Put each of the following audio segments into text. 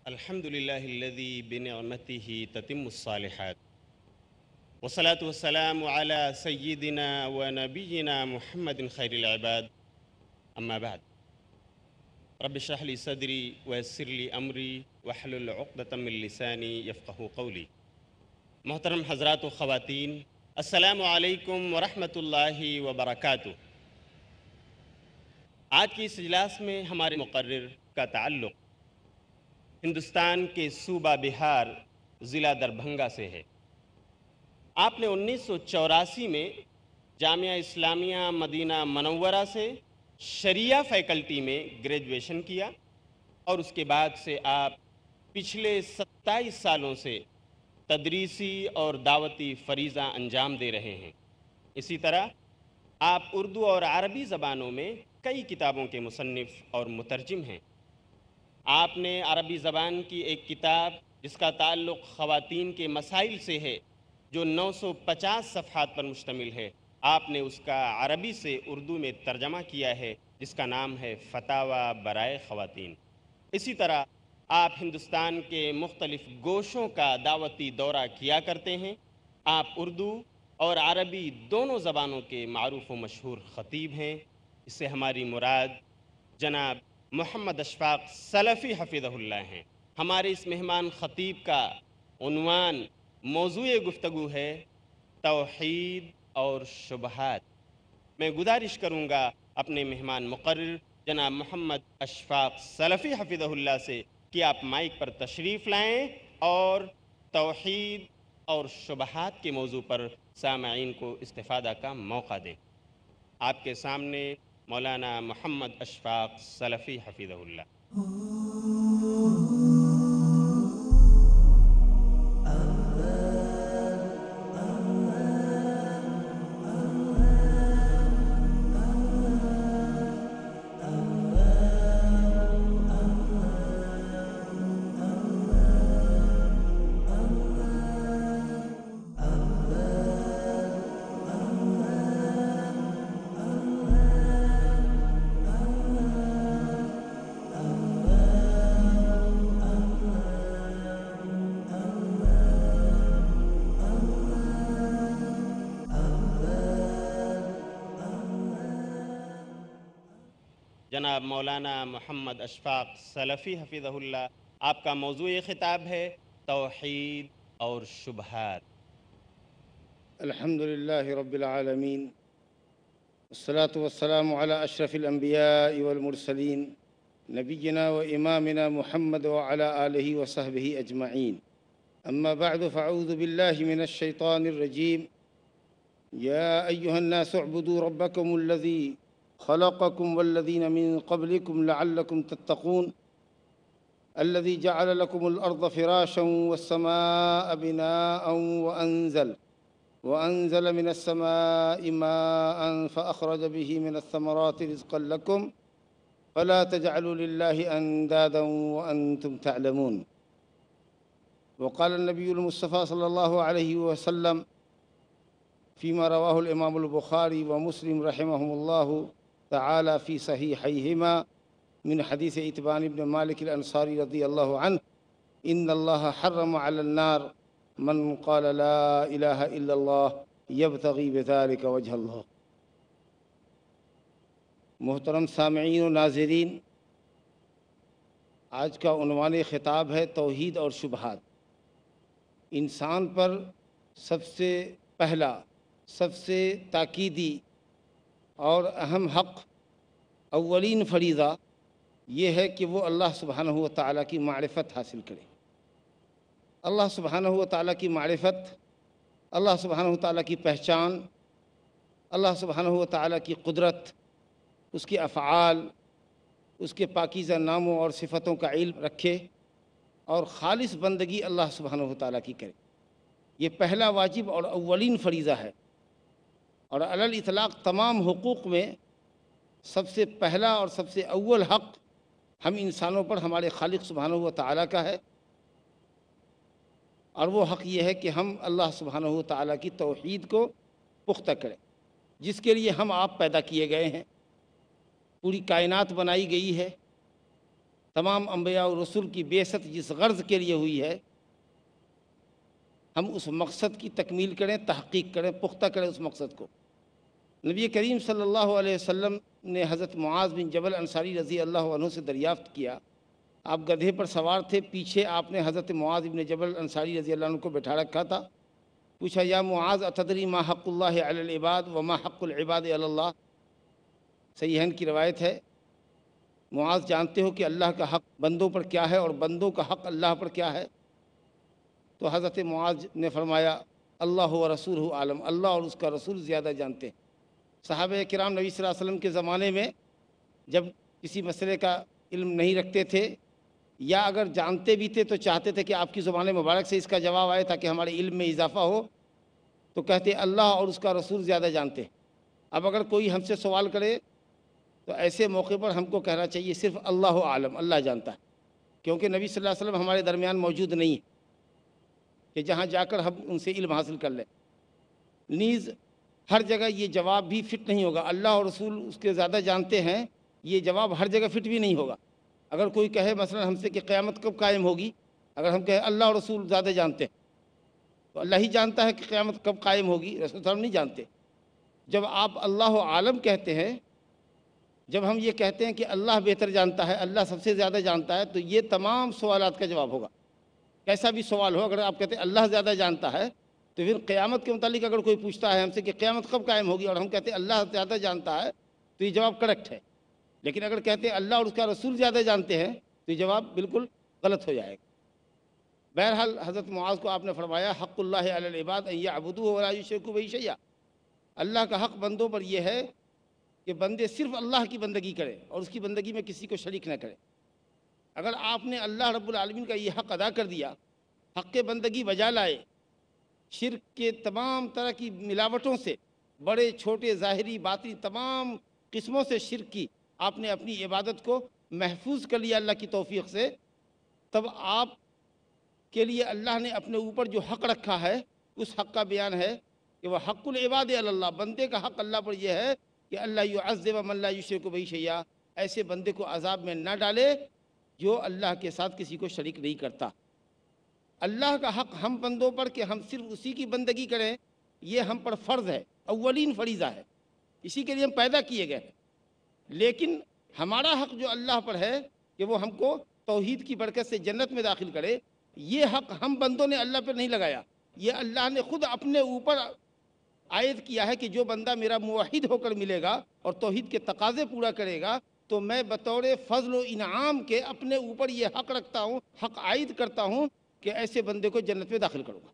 الحمد لله الذي بنعمته تتم الصالحات والصلاة والسلام على سيدنا ونبينا محمد خير العباد أما بعد رب اشرح لي صدري ويسر لي أمري واحلل عقدة من لساني يفقهوا قولي. محترم حضرات و خواتین، السلام علیکم ورحمۃ اللہ وبرکاتہ۔ آج کی اس اجلاس میں ہمارے مقرر کا تعلق ہندوستان کے صوبہ بہار ضلع دربھنگہ سے ہے۔ آپ نے 1984 میں جامعہ اسلامیہ مدینہ منورہ سے شریعہ فیکلٹی میں گریجویشن کیا اور اس کے بعد سے آپ پچھلے 27 سالوں سے تدریسی اور دعوتی فریضہ انجام دے رہے ہیں۔ اسی طرح آپ اردو اور عربی زبانوں میں کئی کتابوں کے مصنف اور مترجم ہیں۔ آپ نے عربی زبان کی ایک کتاب جس کا تعلق خواتین کے مسائل سے ہے، جو 950 صفحات پر مشتمل ہے، آپ نے اس کا عربی سے اردو میں ترجمہ کیا ہے، جس کا نام ہے فتاوی برائے خواتین۔ اسی طرح آپ ہندوستان کے مختلف گوشوں کا دعوتی دورہ کیا کرتے ہیں۔ آپ اردو اور عربی دونوں زبانوں کے معروف و مشہور خطیب ہیں۔ اس سے ہماری مراد جناب محمد اشفاق سلفی حفظہ اللہ ہیں۔ ہمارے اس مہمان خطیب کا عنوان موضوع گفتگو ہے توحید اور شبہات۔ میں گزارش کروں گا اپنے مہمان مقرر جناب محمد اشفاق سلفی حفظہ اللہ سے کہ آپ مائک پر تشریف لائیں اور توحید اور شبہات کے موضوع پر سامعین کو استفادہ کا موقع دیں۔ آپ کے سامنے مولانا محمد اشفاق سلفی حفظہ اللہ۔ جناب مولانا محمد اشفاق سلفی حفظہ اللہ، آپ کا موضوع خطاب ہے توحید اور شبہات۔ الحمد لله رب العالمين والصلاة والسلام على أشرف الأنبياء والمرسلين نبينا وإمامنا محمد وعلى آله وصحبه أجمعين. أما بعد فأعوذ بالله من الشيطان الرجيم. يا أيها الناس اعبدوا ربكم الذي خلقكم والذين من قبلكم لعلكم تتقون الذي جعل لكم الأرض فراشا والسماء بناء وأنزل من السماء ماء فأخرج به من الثمرات رزقا لكم فلا تجعلوا لله أندادا وأنتم تعلمون. وقال النبي المصطفى صلى الله عليه وسلم فيما رواه الإمام البخاري ومسلم رحمهم الله تعالى في صحيحيهما من حديث إتبان بن مالك الأنصاري رضي الله عنه إن الله حرم على النار من قال لا إله إلا الله يبتغي بذلك وجه الله. محترم سامعین و ناظرین، آج کا عنوان خطاب ہے توحید اور شبہات۔ انسان پر سب سے پہلا، سب سے تاکیدی اور اہم حق، اولین فریضہ یہ ہے کہ وہ اللہ سبحانہ و تعالیٰ کی معرفت حاصل کرے۔ اللہ سبحانہ و تعالیٰ کی معرفت، اللہ سبحانہ و تعالیٰ کی پہچان، اللہ سبحانہ و تعالیٰ کی قدرت، اس کے افعال، اس کے پاکیزہ ناموں اور صفتوں کا علم رکھے اور خالص بندگی اللہ سبحانہ و تعالیٰ کی کرے۔ یہ پہلا واجب اور اولین فریضہ ہے، اور علی الاطلاق تمام حقوق میں سب سے پہلا اور سب سے اول حق ہم انسانوں پر ہمارے خالق سبحانہ و تعالیٰ کا ہے، اور وہ حق یہ ہے کہ ہم اللہ سبحانہ و تعالیٰ کی توحید کو پختہ کریں، جس کے لیے ہم آپ پیدا کیے گئے ہیں، پوری کائنات بنائی گئی ہے، تمام انبیاء اور رسول کی بعثت جس غرض کے لیے ہوئی ہے، ہم اس مقصد کی تکمیل کریں، تحقیق کریں، پختہ کریں اس مقصد کو۔ نبی کریم صلی اللہ علیہ وسلم نے حضرت معاذ بن جبل انصاری رضی اللہ عنہ سے دریافت کیا، آپ گدھے پر سوار تھے، پیچھے آپ نے حضرت معاذ بن جبل انصاری رضی اللہ عنہ کو بٹھا رکھا تھا۔ پوچھا، یا معاذ اتدری ما حق اللہ علی العباد وما حق العباد علی اللہ؟ صحیحین کی روایت ہے، معاذ جانتے ہو کہ اللہ کا حق بندوں پر کیا ہے اور بندوں کا حق اللہ پر کیا ہے؟ تو حضرت معاذ نے فرمایا، اللہ و رسولہ عالم، اللہ اور اس کا رسول زیادہ جانتے ہیں۔ صحابہ کرام نبی صلی اللہ علیہ وسلم کے زمانے میں جب کسی مسئلے کا علم نہیں رکھتے تھے یا اگر جانتے بھی تھے تو چاہتے تھے کہ آپ کی زبان مبارک سے اس کا جواب آئے تاکہ ہمارے علم میں اضافہ ہو، تو کہتے اللہ اور اس کا رسول زیادہ جانتے ہیں۔ اب اگر کوئی ہم سے سوال کرے تو ایسے موقع پر ہم کو کہنا چاہیے صرف اللہ عالم، اللہ جانتا ہے، کیونکہ نبی صلی اللہ علیہ وسلم ہمارے درمیان موجود نہیں ہے کہ جہاں جا کر ہم ان سے علم حاصل کر لیں۔ نیز ہر جگہ یہ جواب بھی فٹ نہیں ہوگا، اللہ اور رسول اس کے زیادہ جانتے ہیں، یہ جواب ہر جگہ فٹ بھی نہیں ہوگا۔ اگر کوئی کہے مثلا ہم سے کہ قیامت کب قائم ہوگی، اگر ہم کہیں اللہ اور رسول زیادہ جانتے ہیں تو اللہ ہی جانتا ہے کہ قیامت کب قائم ہوگی، رسول صلی اللہ علیہ وسلم نہیں جانتے۔ جب آپ اللہ عالم کہتے ہیں، جب ہم یہ کہتے ہیں کہ اللہ بہتر جانتا ہے، اللہ سب سے زیادہ جانتا ہے، تو یہ تمام سوالات کا جواب ہوگا۔ کیسا بھی سوال ہو، اگر آپ کہتے ہیں اللہ زیادہ جانتا ہے تو پھر قیامت کے متعلق اگر کوئی پوچھتا ہے ہم سے کہ قیامت کب قائم ہوگی اور ہم کہتے ہیں اللہ زیادہ جانتا ہے تو یہ جواب کریکٹ ہے۔ لیکن اگر کہتے ہیں اللہ اور اس کا رسول زیادہ جانتے ہیں تو یہ جواب بالکل غلط ہو جائے گا۔ بہرحال حضرت معاذ کو آپ نے فرمایا، حق اللہ علی العباد ان یعبدوہ ولا یشرکوا بہ شیئا، اللہ کا حق بندوں پر یہ ہے کہ بندے صرف اللہ کی بندگی کریں اور اس کی بندگی میں کسی کو شریک نہ کریں۔ اگر آپ نے اللہ رب العالمین کا یہ حق ادا کر دیا، حق بندگی بجا لائے، شرک کے تمام طرح کی ملاوٹوں سے، بڑے چھوٹے ظاہری باطنی تمام قسموں سے شرک کی، آپ نے اپنی عبادت کو محفوظ کر لیا اللہ کی توفیق سے، تب آپ کے لیے اللہ نے اپنے اوپر جو حق رکھا ہے اس حق کا بیان ہے کہ وہ حق العباد علی اللہ، بندے کا حق اللہ پر یہ ہے کہ اللہ یعذب من لا یشرک بہ شیئا، ایسے بندے کو عذاب میں نہ ڈالے جو اللہ کے ساتھ کسی کو شریک نہیں کرتا۔ اللہ کا حق ہم بندوں پر کہ ہم صرف اسی کی بندگی کریں، یہ ہم پر فرض ہے، اولین فریضہ ہے، اسی کے لیے ہم پیدا کیے گئے ہیں۔ لیکن ہمارا حق جو اللہ پر ہے کہ وہ ہم کو توحید کی برکت سے جنت میں داخل کرے، یہ حق ہم بندوں نے اللہ پر نہیں لگایا، یہ اللہ نے خود اپنے اوپر عائد کیا ہے کہ جو بندہ میرا موحد ہو کر ملے گا اور توحید کے تقاضے پورا کرے گا تو میں بطور فضل و انعام کے اپنے اوپر یہ حق رکھتا ہوں، حق عائد کرتا ہوں کہ ایسے بندے کو جنت میں داخل کروں گا۔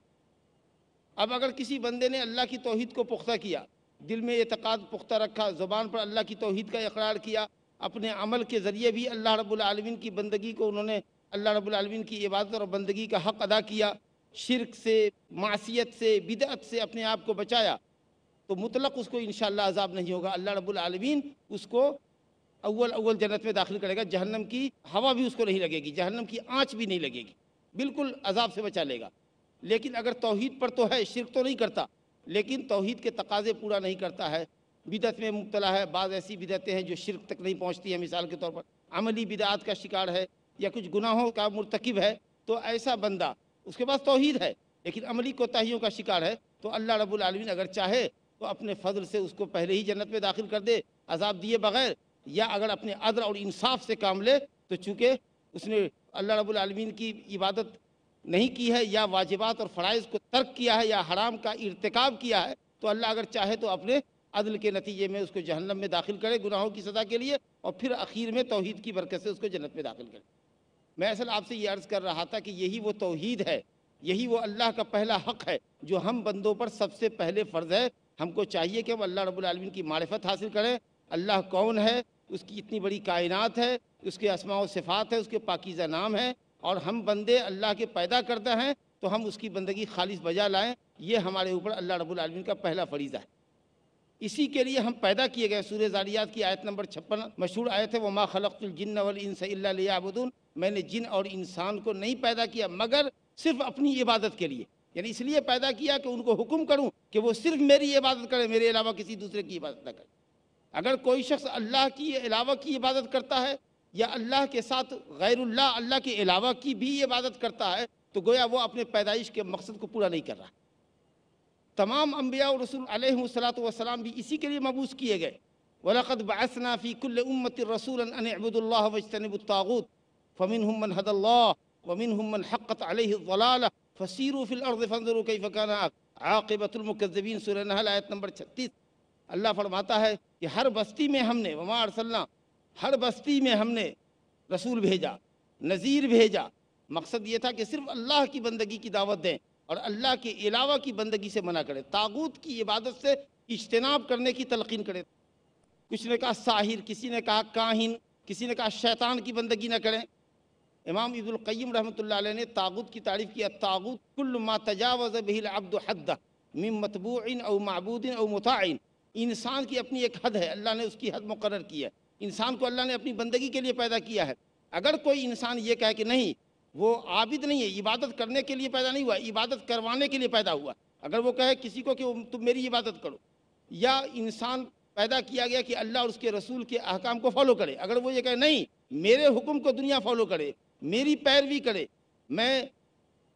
اب اگر کسی بندے نے اللہ کی توحید کو پختہ کیا، دل میں اعتقاد پختہ رکھا، زبان پر اللہ کی توحید کا اقرار کیا، اپنے عمل کے ذریعے بھی اللہ رب العالمین کی بندگی کو انہوں نے اللہ رب العالمین کی عبادت اور بندگی کا حق ادا کیا، شرک سے، معصیت سے، بدعت سے اپنے آپ کو بچایا، تو مطلق اس کو انشاءاللہ عذاب نہیں ہوگا۔ اللہ رب العالمین اس کو اول جنت میں داخل کرے گا، جہنم کی ہوا بھی اس کو نہیں لگے گی، جہنم کی آنچ بھی نہیں لگے گی، بالکل عذاب سے بچا لے گا۔ لیکن اگر توحید پر تو ہے، شرک تو نہیں کرتا، لیکن توحید کے تقاضے پورا نہیں کرتا ہے، بدعت میں مبتلا ہے، بعض ایسی بدعتیں ہیں جو شرک تک نہیں پہنچتی ہیں، مثال کے طور پر عملی بدعات کا شکار ہے یا کچھ گناہوں کا مرتکب ہے، تو ایسا بندہ اس کے پاس توحید ہے لیکن عملی کوتاہیوں کا شکار ہے، تو اللہ رب العالمین اگر چاہے تو اپنے فضل سے اس کو پہلے ہی جنت میں داخل کر دے عذاب دیے بغیر، یا اگر اپنے عدل اور انصاف سے کام لے تو چونکہ اس نے اللہ رب العالمین کی عبادت نہیں کی ہے یا واجبات اور فرائض کو ترک کیا ہے یا حرام کا ارتکاب کیا ہے، تو اللہ اگر چاہے تو اپنے عدل کے نتیجے میں اس کو جہنم میں داخل کرے گناہوں کی سزا کے لیے، اور پھر اخیر میں توحید کی برکت سے اس کو جنت میں داخل کرے۔ میں اصل آپ سے یہ عرض کر رہا تھا کہ یہی وہ توحید ہے، یہی وہ اللہ کا پہلا حق ہے جو ہم بندوں پر سب سے پہلے فرض ہے۔ ہم کو چاہیے کہ ہم اللہ رب العالمین کی معرفت حاصل کریں، اللہ کون ہے، اس کی اتنی بڑی کائنات ہے، اس کے اسماء و صفات ہے، اس کے پاکیزہ نام ہے، اور ہم بندے اللہ کے پیدا کرتا ہیں تو ہم اس کی بندگی خالص بجا لائیں، یہ ہمارے اوپر اللہ رب العالمین کا پہلا فریضہ ہے۔ اسی کے لیے ہم پیدا کیے گئے۔ سورہ ذاریات کی آیت نمبر 56 مشہور آیت ہے، وَمَا خَلَقْتُ الْجِنَّ وَالْإِنسَ إِلَّا لِيَعْبُدُونَ، میں نے جن اور انسان کو نہیں پیدا کیا مگر صرف اپنی عبادت کے لیے، یعنی اس لیے پیدا کیا کہ ان کو حکم کروں کہ وہ صرف میری عبادت کریں، میرے علاوہ کسی دوسرے کی عبادت نہ کریں۔ اگر کوئی شخص اللہ کی علاوہ کی عبادت کرتا ہے یا اللہ کے ساتھ غیر اللہ، اللہ کے علاوہ کی بھی عبادت کرتا ہے تو گویا وہ اپنے پیدائش کے مقصد کو پورا نہیں کر رہا۔ تمام انبیاء و رسول علیہ الصلاۃ والسلام بھی اسی کے لیے مبعوث کیے گئے۔ وَلَقَدْ بَعَثْنَا فِي كُلِّ أُمَّةٍ رَسُولًا أَنِ اعْبُدُوا اللَّهَ وَاجْتَنِبُوا الطَّاغُوتَ فَمِنْهُمْ مَنْ هَدَى اللَّهُ وَمِنْهُمْ مَنْ حَقَّتْ عَلَيْهِ الضَّلَالَةُ فَسِيرُوا فِي الْأَرْضِ فَانظُرُوا كَيْفَ كَانَ عَاقِبَةُ الْمُكَذِّبِينَ، سورہ نحل آیت نمبر 36۔ اللہ فرماتا ہے کہ ہر بستی میں ہم نے وما ارسلنا، ہر بستی میں ہم نے رسول بھیجا، نذیر بھیجا۔ مقصد یہ تھا کہ صرف اللہ کی بندگی کی دعوت دیں اور اللہ کے علاوہ کی بندگی سے منع کریں، طاغوت کی عبادت سے اجتناب کرنے کی تلقین کریں۔ کچھ نے کہا ساحر، کسی نے کہا کاہن، کسی نے کہا شیطان کی بندگی نہ کریں۔ امام ابن القیم رحمۃ اللہ علیہ نے طاغوت کی تعریف کیا، طاغوت کل ما تجاوز به العبد حدہ من متبوع او معبود او مطاع۔ انسان کی اپنی ایک حد ہے، اللہ نے اس کی حد مقرر کی ہے۔ انسان کو اللہ نے اپنی بندگی کے لیے پیدا کیا ہے۔ اگر کوئی انسان یہ کہے کہ نہیں وہ عابد نہیں ہے، عبادت کرنے کے لیے پیدا نہیں ہوا، عبادت کروانے کے لیے پیدا ہوا، اگر وہ کہے کسی کو کہ تم میری عبادت کرو، یا انسان پیدا کیا گیا کہ اللہ اور اس کے رسول کے احکام کو فالو کرے، اگر وہ یہ کہے نہیں میرے حکم کو دنیا فالو کرے، میری پیروی کرے، میں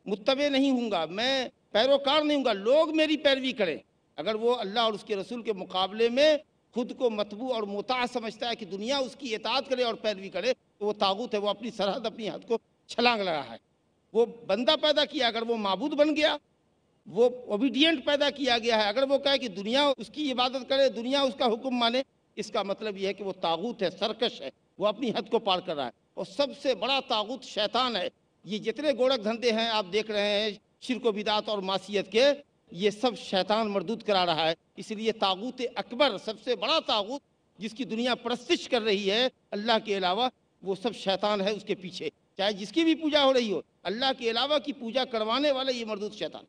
متبع نہیں ہوں گا، میں پیروکار نہیں ہوں گا، لوگ میری پیروی کریں، اگر وہ اللہ اور اس کے رسول کے مقابلے میں خود کو متبوع اور مطاع سمجھتا ہے کہ دنیا اس کی اطاعت کرے اور پیروی کرے، تو وہ طاغوت ہے، وہ اپنی سرحد اپنی حد کو چھلانگ لگا ہے۔ وہ بندہ پیدا کیا، اگر وہ معبود بن گیا، وہ اوبیڈینٹ پیدا کیا گیا ہے، اگر وہ کہے کہ دنیا اس کی عبادت کرے، دنیا اس کا حکم مانے، اس کا مطلب یہ ہے کہ وہ طاغوت ہے، سرکش ہے، وہ اپنی حد کو پار کر رہا ہے۔ اور سب سے بڑا طاغوت شیطان ہے۔ یہ جتنے گورکھ دھندے ہیں آپ دیکھ رہے ہیں شرک و بدعت اور معصیت کے، یہ سب شیطان مردود کرا رہا ہے۔ اس لیے طاغوت اکبر، سب سے بڑا طاغوت جس کی دنیا پرستش کر رہی ہے اللہ کے علاوہ، وہ سب شیطان ہے۔ اس کے پیچھے چاہے جس کی بھی پوجا ہو رہی ہو، اللہ کے علاوہ کی پوجا کروانے والا یہ مردود شیطان۔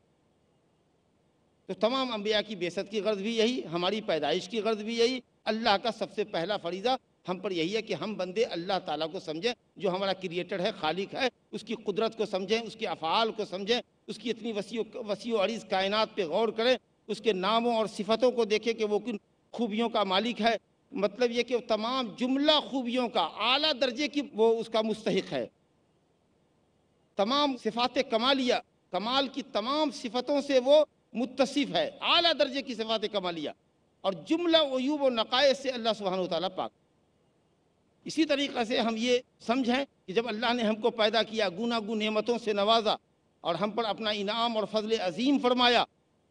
تو تمام انبیاء کی بعثت کی غرض بھی یہی، ہماری پیدائش کی غرض بھی یہی۔ اللہ کا سب سے پہلا فریضہ ہم پر یہی ہے کہ ہم بندے اللہ تعالیٰ کو سمجھیں، جو ہمارا کریٹر ہے، خالق ہے، اس کی قدرت کو سمجھیں، اس کے افعال کو سمجھیں، اس کی اتنی وسیع و عریض کائنات پہ غور کریں، اس کے ناموں اور صفتوں کو دیکھیں کہ وہ کن خوبیوں کا مالک ہے۔ مطلب یہ کہ وہ تمام جملہ خوبیوں کا اعلیٰ درجے کی وہ اس کا مستحق ہے۔ تمام صفات کمالیہ، کمال کی تمام صفتوں سے وہ متصف ہے، اعلیٰ درجے کی صفات کمالیہ، اور جملہ عیوب و نقائص سے اللہ سبحانہ وتعالیٰ پاک۔ اسی طریقے سے ہم یہ سمجھیں کہ جب اللہ نے ہم کو پیدا کیا، گوناگون نعمتوں سے نوازا اور ہم پر اپنا انعام اور فضل عظیم فرمایا،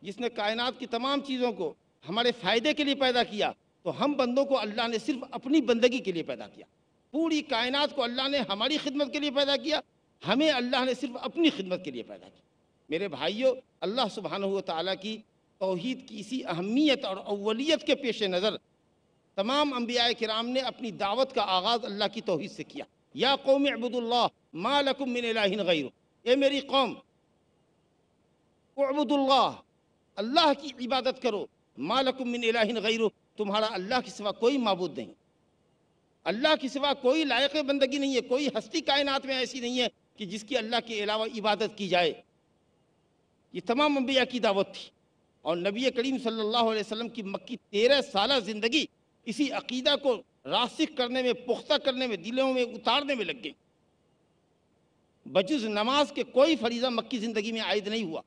جس نے کائنات کی تمام چیزوں کو ہمارے فائدے کے لیے پیدا کیا، تو ہم بندوں کو اللہ نے صرف اپنی بندگی کے لیے پیدا کیا۔ پوری کائنات کو اللہ نے ہماری خدمت کے لیے پیدا کیا، ہمیں اللہ نے صرف اپنی خدمت کے لیے پیدا کیا۔ میرے بھائیوں، اللہ سبحانہ و تعالیٰ کی توحید کی اسی اہمیت اور اولیت کے پیش نظر تمام انبیاء کرام نے اپنی دعوت کا آغاز اللہ کی توحید سے کیا۔ یا قوم اعبدوا اللہ ما لکم من الہ غیرہ، اے میری قوم اعبدوا اللہ، اللہ کی عبادت کرو، ما لکم من الہ غیرہ، تمہارا اللہ کے سوا کوئی معبود نہیں، اللہ کے سوا کوئی لائق بندگی نہیں ہے، کوئی ہستی کائنات میں ایسی نہیں ہے کہ جس کی اللہ کے علاوہ عبادت کی جائے۔ یہ تمام انبیاء کی دعوت تھی، اور نبی کریم صلی اللہ علیہ وسلم کی مکی 13 سالہ زندگی اسی عقیدہ کو راسخ کرنے میں، پختہ کرنے میں، دلوں میں اتارنے میں لگ گئی۔ بجز نماز کے کوئی فریضہ مکی زندگی میں عائد نہیں ہوا،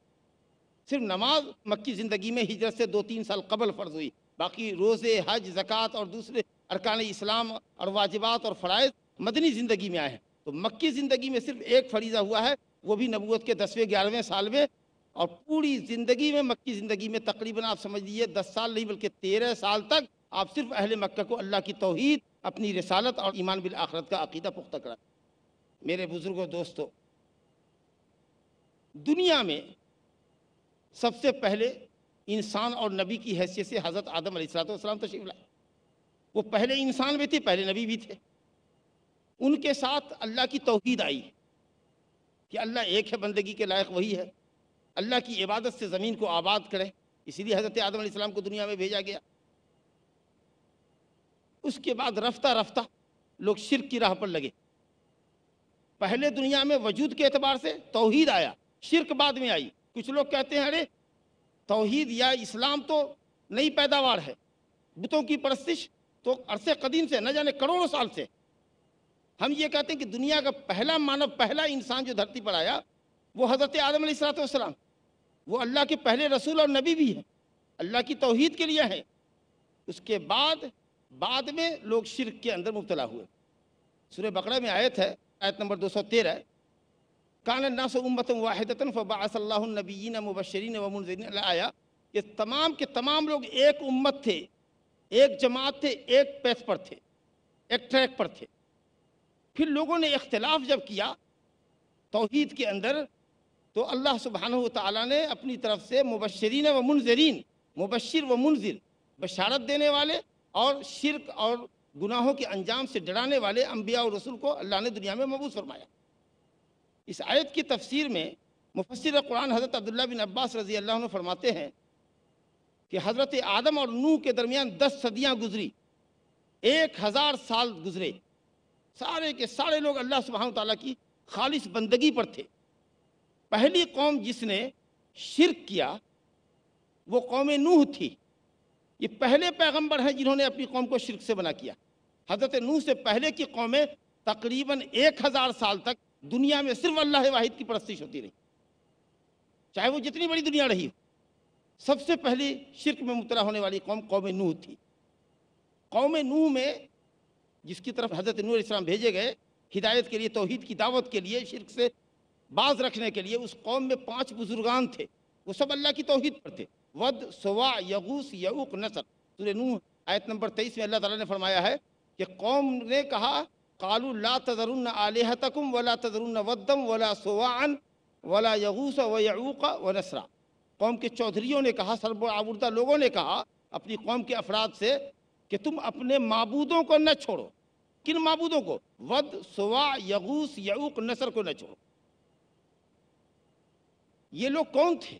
صرف نماز مکی زندگی میں ہجرت سے 2-3 سال قبل فرض ہوئی، باقی روزے، حج، زکوٰۃ اور دوسرے ارکان اسلام اور واجبات اور فرائض مدنی زندگی میں آئے ہیں۔ تو مکی زندگی میں صرف ایک فریضہ ہوا ہے، وہ بھی نبوت کے 10ویں 11ویں سال میں، اور پوری زندگی میں، مکی زندگی میں تقریباً آپ سمجھ لیجیے 10 سال نہیں بلکہ 13 سال تک آپ صرف اہل مکہ کو اللہ کی توحید، اپنی رسالت اور ایمان بالآخرت کا عقیدہ پختہ کرا۔ میرے بزرگوں، دوستو، دنیا میں سب سے پہلے انسان اور نبی کی حیثیت سے حضرت آدم علیہ السلام تشریف لائے۔ وہ پہلے انسان بھی تھے، پہلے نبی بھی تھے۔ ان کے ساتھ اللہ کی توحید آئی کہ اللہ ایک ہے، بندگی کے لائق وہی ہے، اللہ کی عبادت سے زمین کو آباد کرے، اسی لیے حضرت آدم علیہ السلام کو دنیا میں بھیجا گیا۔ اس کے بعد رفتہ رفتہ لوگ شرک کی راہ پر لگے۔ پہلے دنیا میں وجود کے اعتبار سے توحید آیا، شرک بعد میں آئی۔ کچھ لوگ کہتے ہیں ارے توحید یا اسلام تو نئی پیداوار ہے، بتوں کی پرستش تو عرصے قدیم سے، نہ جانے کروڑوں سال سے ہم یہ کہتے ہیں کہ دنیا کا پہلا مانو، پہلا انسان جو دھرتی پر آیا وہ حضرت آدم علیہ السلام، وہ اللہ کے پہلے رسول اور نبی بھی ہیں، اللہ کی توحید کے لیے ہیں۔ اس کے بعد میں لوگ شرک کے اندر مبتلا ہوئے۔ سورہ بقرہ میں آیت ہے، آیت نمبر 213، کان الناس امۃ واحدۃ فبعث اللہ النبیین مبشرین ومنذرین، آیا کہ تمام کے تمام لوگ ایک امت تھے، ایک جماعت تھے، ایک پیتھ پر تھے، ایک ٹریک پر تھے۔ پھر لوگوں نے اختلاف جب کیا توحید کے اندر، تو اللہ سبحانہ وتعالیٰ نے اپنی طرف سے مبشرین و منذرین، مبشر و منذر، بشارت دینے والے اور شرک اور گناہوں کے انجام سے ڈرانے والے انبیاء اور رسول کو اللہ نے دنیا میں مبعوث فرمایا۔ اس آیت کی تفسیر میں مفسر قرآن حضرت عبداللہ بن عباس رضی اللہ عنہ فرماتے ہیں کہ حضرت آدم اور نوح کے درمیان 10 صدیاں گزری، 1000 سال گزرے، سارے کے سارے لوگ اللہ سبحانہ وتعالیٰ کی خالص بندگی پر تھے۔ پہلی قوم جس نے شرک کیا وہ قوم نوح تھی۔ یہ پہلے پیغمبر ہیں جنہوں نے اپنی قوم کو شرک سے منع کیا۔ حضرت نوح سے پہلے کی قومیں تقریباً 1000 سال تک دنیا میں صرف اللہ واحد کی پرستش ہوتی رہی، چاہے وہ جتنی بڑی دنیا رہی ہو۔ سب سے پہلی شرک میں مبتلا ہونے والی قوم نوح تھی۔ قوم نوح میں جس کی طرف حضرت نوح علیہ السلام بھیجے گئے ہدایت کے لیے، توحید کی دعوت کے لیے، شرک سے باز رکھنے کے لیے، اس قوم میں 5 بزرگان تھے، وہ سب اللہ کی توحید پر تھے، ود، سواع، یغوث، یعوق، نصر۔ سورہ نوح آیت نمبر 23 میں اللہ تعالیٰ نے فرمایا ہے کہ قوم نے کہا قالوا لا تذرن آلہتکم ولا تذرن ودم ولا سواعا ولا یغوث ویعوق ونصرا۔ قوم کے چودھریوں نے کہا، سرب آوردہ لوگوں نے کہا اپنی قوم کے افراد سے کہ تم اپنے معبودوں کو نہ چھوڑو۔ کن معبودوں کو؟ ود، سواع، یغوث، یعوق، نصر کو نہ چھوڑو۔ یہ لوگ کون تھے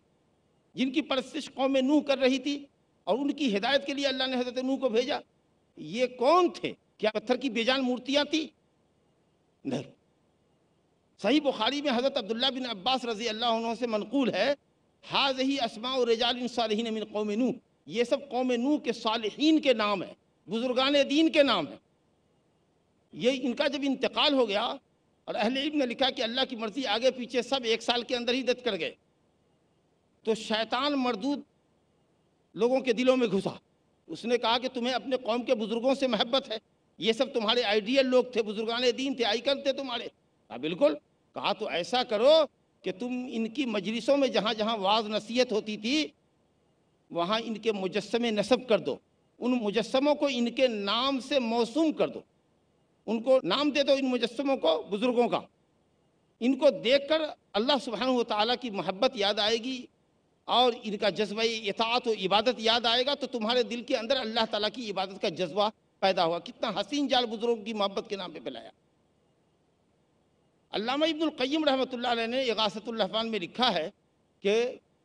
جن کی پرستش قوم نوح کر رہی تھی اور ان کی ہدایت کے لیے اللہ نے حضرت نوح کو بھیجا؟ یہ کون تھے؟ کیا پتھر کی بے جان مورتیاں تھیں؟ نہیں۔ صحیح بخاری میں حضرت عبداللہ بن عباس رضی اللہ عنہ سے منقول ہے، ھذہ اسماء رجال صالحین من قوم نوح، یہ سب قوم نوح کے صالحین کے نام ہیں، بزرگان دین کے نام ہیں۔ یہ ان کا جب انتقال ہو گیا اور اہل علم نے لکھا کہ اللہ کی مرضی آگے پیچھے سب 1 سال کے اندر ہی دت کر گئے، تو شیطان مردود لوگوں کے دلوں میں گھسا۔ اس نے کہا کہ تمہیں اپنے قوم کے بزرگوں سے محبت ہے، یہ سب تمہارے آئیڈیل لوگ تھے، بزرگان دین تھے، آئیکن تھے تمہارے۔ کہا بالکل۔ کہا تو ایسا کرو کہ تم ان کی مجلسوں میں جہاں جہاں وعظ نصیحت ہوتی تھی وہاں ان کے مجسمے نصب کر دو، ان مجسموں کو ان کے نام سے موسوم کر دو، ان کو نام دے دو، ان مجسموں کو بزرگوں کا۔ ان کو دیکھ کر اللہ سبحانہ وتعالیٰ کی محبت یاد آئے گی اور ان کا جذبہ اطاعت و عبادت یاد آئے گا، تو تمہارے دل کے اندر اللہ تعالیٰ کی عبادت کا جذبہ پیدا ہوا۔ کتنا حسین جال بزرگوں کی محبت کے نام پہ پھیلایا۔ علامہ ابن القیم رحمۃ اللہ علیہ نے اغاثۃ اللہفان میں لکھا ہے کہ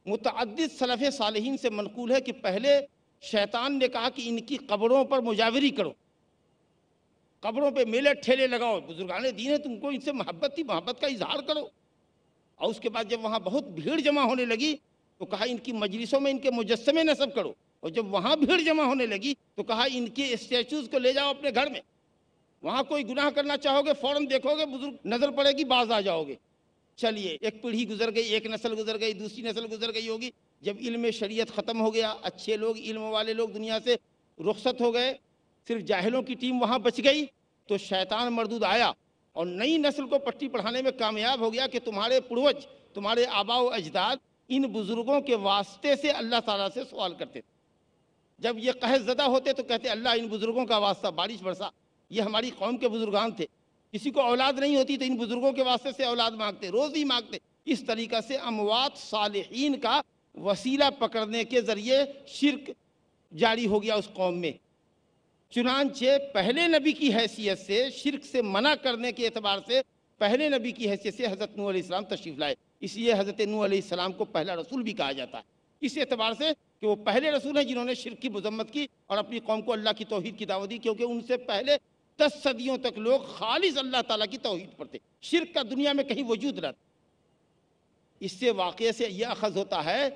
متعدد سلف صالحین سے منقول ہے کہ پہلے شیطان نے کہا کہ ان کی قبروں پر مجاوری کرو، قبروں پہ میلے ٹھیلے لگاؤ، بزرگان دین ہے، تم کو ان سے محبت تھی، محبت کا اظہار کرو۔ اور اس کے بعد جب وہاں بہت بھیڑ جمع ہونے لگی تو کہا ان کی مجلسوں میں ان کے مجسمے نصب کرو، اور جب وہاں بھیڑ جمع ہونے لگی تو کہا ان کے اسٹیچوز کو لے جاؤ اپنے گھر میں، وہاں کوئی گناہ کرنا چاہو گے فوراً دیکھو گے بزرگ نظر پڑے گی، باز آ جاؤ گے۔ چلیے، ایک پیڑھی گزر گئی، ایک نسل گزر گئی، دوسری نسل گزر گئی ہوگی۔ جب علم شریعت ختم ہو گیا، اچھے لوگ، علم والے لوگ دنیا سے رخصت ہو گئے، صرف جاہلوں کی ٹیم وہاں بچ گئی، تو شیطان مردود آیا اور نئی نسل کو پٹی پڑھانے میں کامیاب ہو گیا کہ تمہارے پروج، تمہارے آباء و اجداد ان بزرگوں کے واسطے سے اللہ تعالیٰ سے سوال کرتے تھے۔ جب یہ قحط زدہ ہوتے تو کہتے اللہ ان بزرگوں کا واسطہ، بارش برسا، یہ ہماری قوم کے بزرگان تھے۔ کسی کو اولاد نہیں ہوتی تو ان بزرگوں کے واسطے سے اولاد مانگتے، روزی مانگتے۔ اس طریقہ سے اموات صالحین کا وسیلہ پکڑنے کے ذریعے شرک جاری ہو گیا اس قوم میں۔ چنانچہ پہلے نبی کی حیثیت سے، شرک سے منع کرنے کے اعتبار سے پہلے نبی کی حیثیت سے حضرت نوح علیہ السلام تشریف لائے، اس لیے حضرت نوح علیہ السلام کو پہلا رسول بھی کہا جاتا ہے، اس اعتبار سے کہ وہ پہلے رسول ہیں جنہوں نے شرک کی مذمت کی اور اپنی قوم کو اللہ کی توحید کی دعوت دی، کیونکہ ان سے پہلے 10 صدیوں تک لوگ خالص اللہ تعالیٰ کی توحید پر تھے، شرک کا دنیا میں کہیں وجود نہ تھا۔ اس سے واقعے سے یہ اخذ ہوتا ہے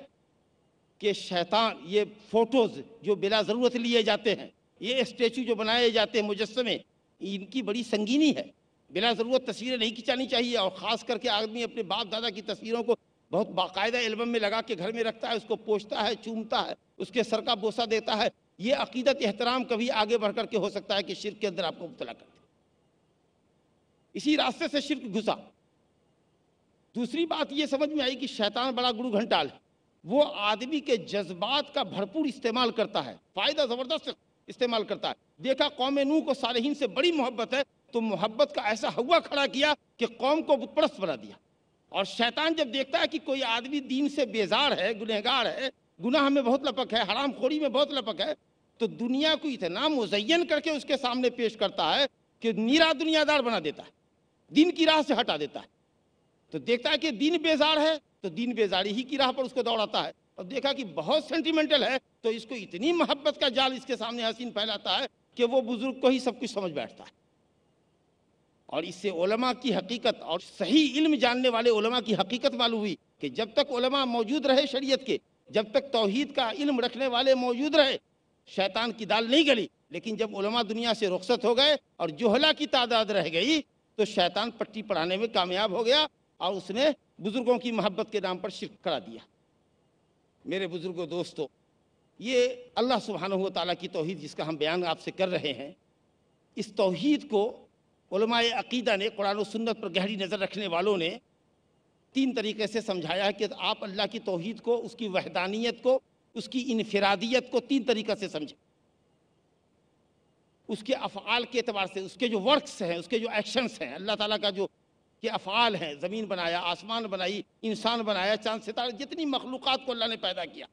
کہ شیطان، یہ فوٹوز جو بلا ضرورت لیے جاتے ہیں، یہ اسٹیچو جو بنائے جاتے ہیں، مجسمے، ان کی بڑی سنگینی ہے، بلا ضرورت تصویریں نہیں کھنچانی چاہیے، اور خاص کر کے آدمی اپنے باپ دادا کی تصویروں کو بہت باقاعدہ البم میں لگا کے گھر میں رکھتا ہے، اس کو پوچھتا ہے، چومتا ہے، اس کے سر کا بوسہ دیتا ہے. یہ عقیدت احترام کبھی آگے بڑھ کر کے ہو سکتا ہے کہ شرک کے اندر آپ کو مبتلا کر دے. اسی راستے سے شرک گھسا. دوسری بات یہ سمجھ میں آئی کہ شیطان بڑا گرو گھنٹال ہے. وہ آدمی کے جذبات کا بھرپور استعمال کرتا ہے، فائدہ زبردست استعمال کرتا ہے. دیکھا قوم نوح کو صالحین سے بڑی محبت ہے، تو محبت کا ایسا ہوا کھڑا کیا کہ قوم کو بت پرست بنا دیا. اور شیطان جب دیکھتا ہے کہ کوئی آدمی دین سے بیزار ہے، گنہگار ہے، گناہ میں بہت لپک ہے، حرام خوری میں بہت لپک ہے، تو دنیا کو اتنا مزین کر کے اس کے سامنے پیش کرتا ہے کہ نیرا دنیا دار بنا دیتا ہے، دین کی راہ سے ہٹا دیتا ہے. تو دیکھتا ہے کہ دین بیزار ہے تو دین بیزاری ہی کی راہ پر اس کو دوڑاتا ہے. اور دیکھا کہ بہت سینٹیمنٹل ہے تو اس کو اتنی محبت کا جال اس کے سامنے حسین پھیلاتا ہے کہ وہ بزرگ کو ہی سب کچھ سمجھ بیٹھتا ہے. اور اس سے علماء کی حقیقت اور صحیح علم جاننے والے علماء کی حقیقت معلوم ہوئی کہ جب تک علماء موجود رہے شریعت کے، جب تک توحید کا علم رکھنے والے موجود رہے، شیطان کی دال نہیں گلی. لیکن جب علماء دنیا سے رخصت ہو گئے اور جہلا کی تعداد رہ گئی تو شیطان پٹی پڑھانے میں کامیاب ہو گیا اور اس نے بزرگوں کی محبت کے نام پر شرک کرا دیا. میرے بزرگوں، دوستو، یہ اللہ سبحانہ و تعالیٰ کی توحید جس کا ہم بیان آپ سے کر رہے ہیں، اس توحید کو علماء عقیدہ نے، قرآن و سنت پر گہری نظر رکھنے والوں نے 3 طریقے سے سمجھایا ہے کہ آپ اللہ کی توحید کو، اس کی وحدانیت کو، اس کی انفرادیت کو 3 طریقہ سے سمجھیں. اس کے افعال کے اعتبار سے، اس کے جو ورکس ہیں، اس کے جو ایکشنز ہیں، اللہ تعالیٰ کا جو کہ افعال ہیں، زمین بنایا، آسمان بنائی، انسان بنایا، چاند ستارے، جتنی مخلوقات کو اللہ نے پیدا کیا،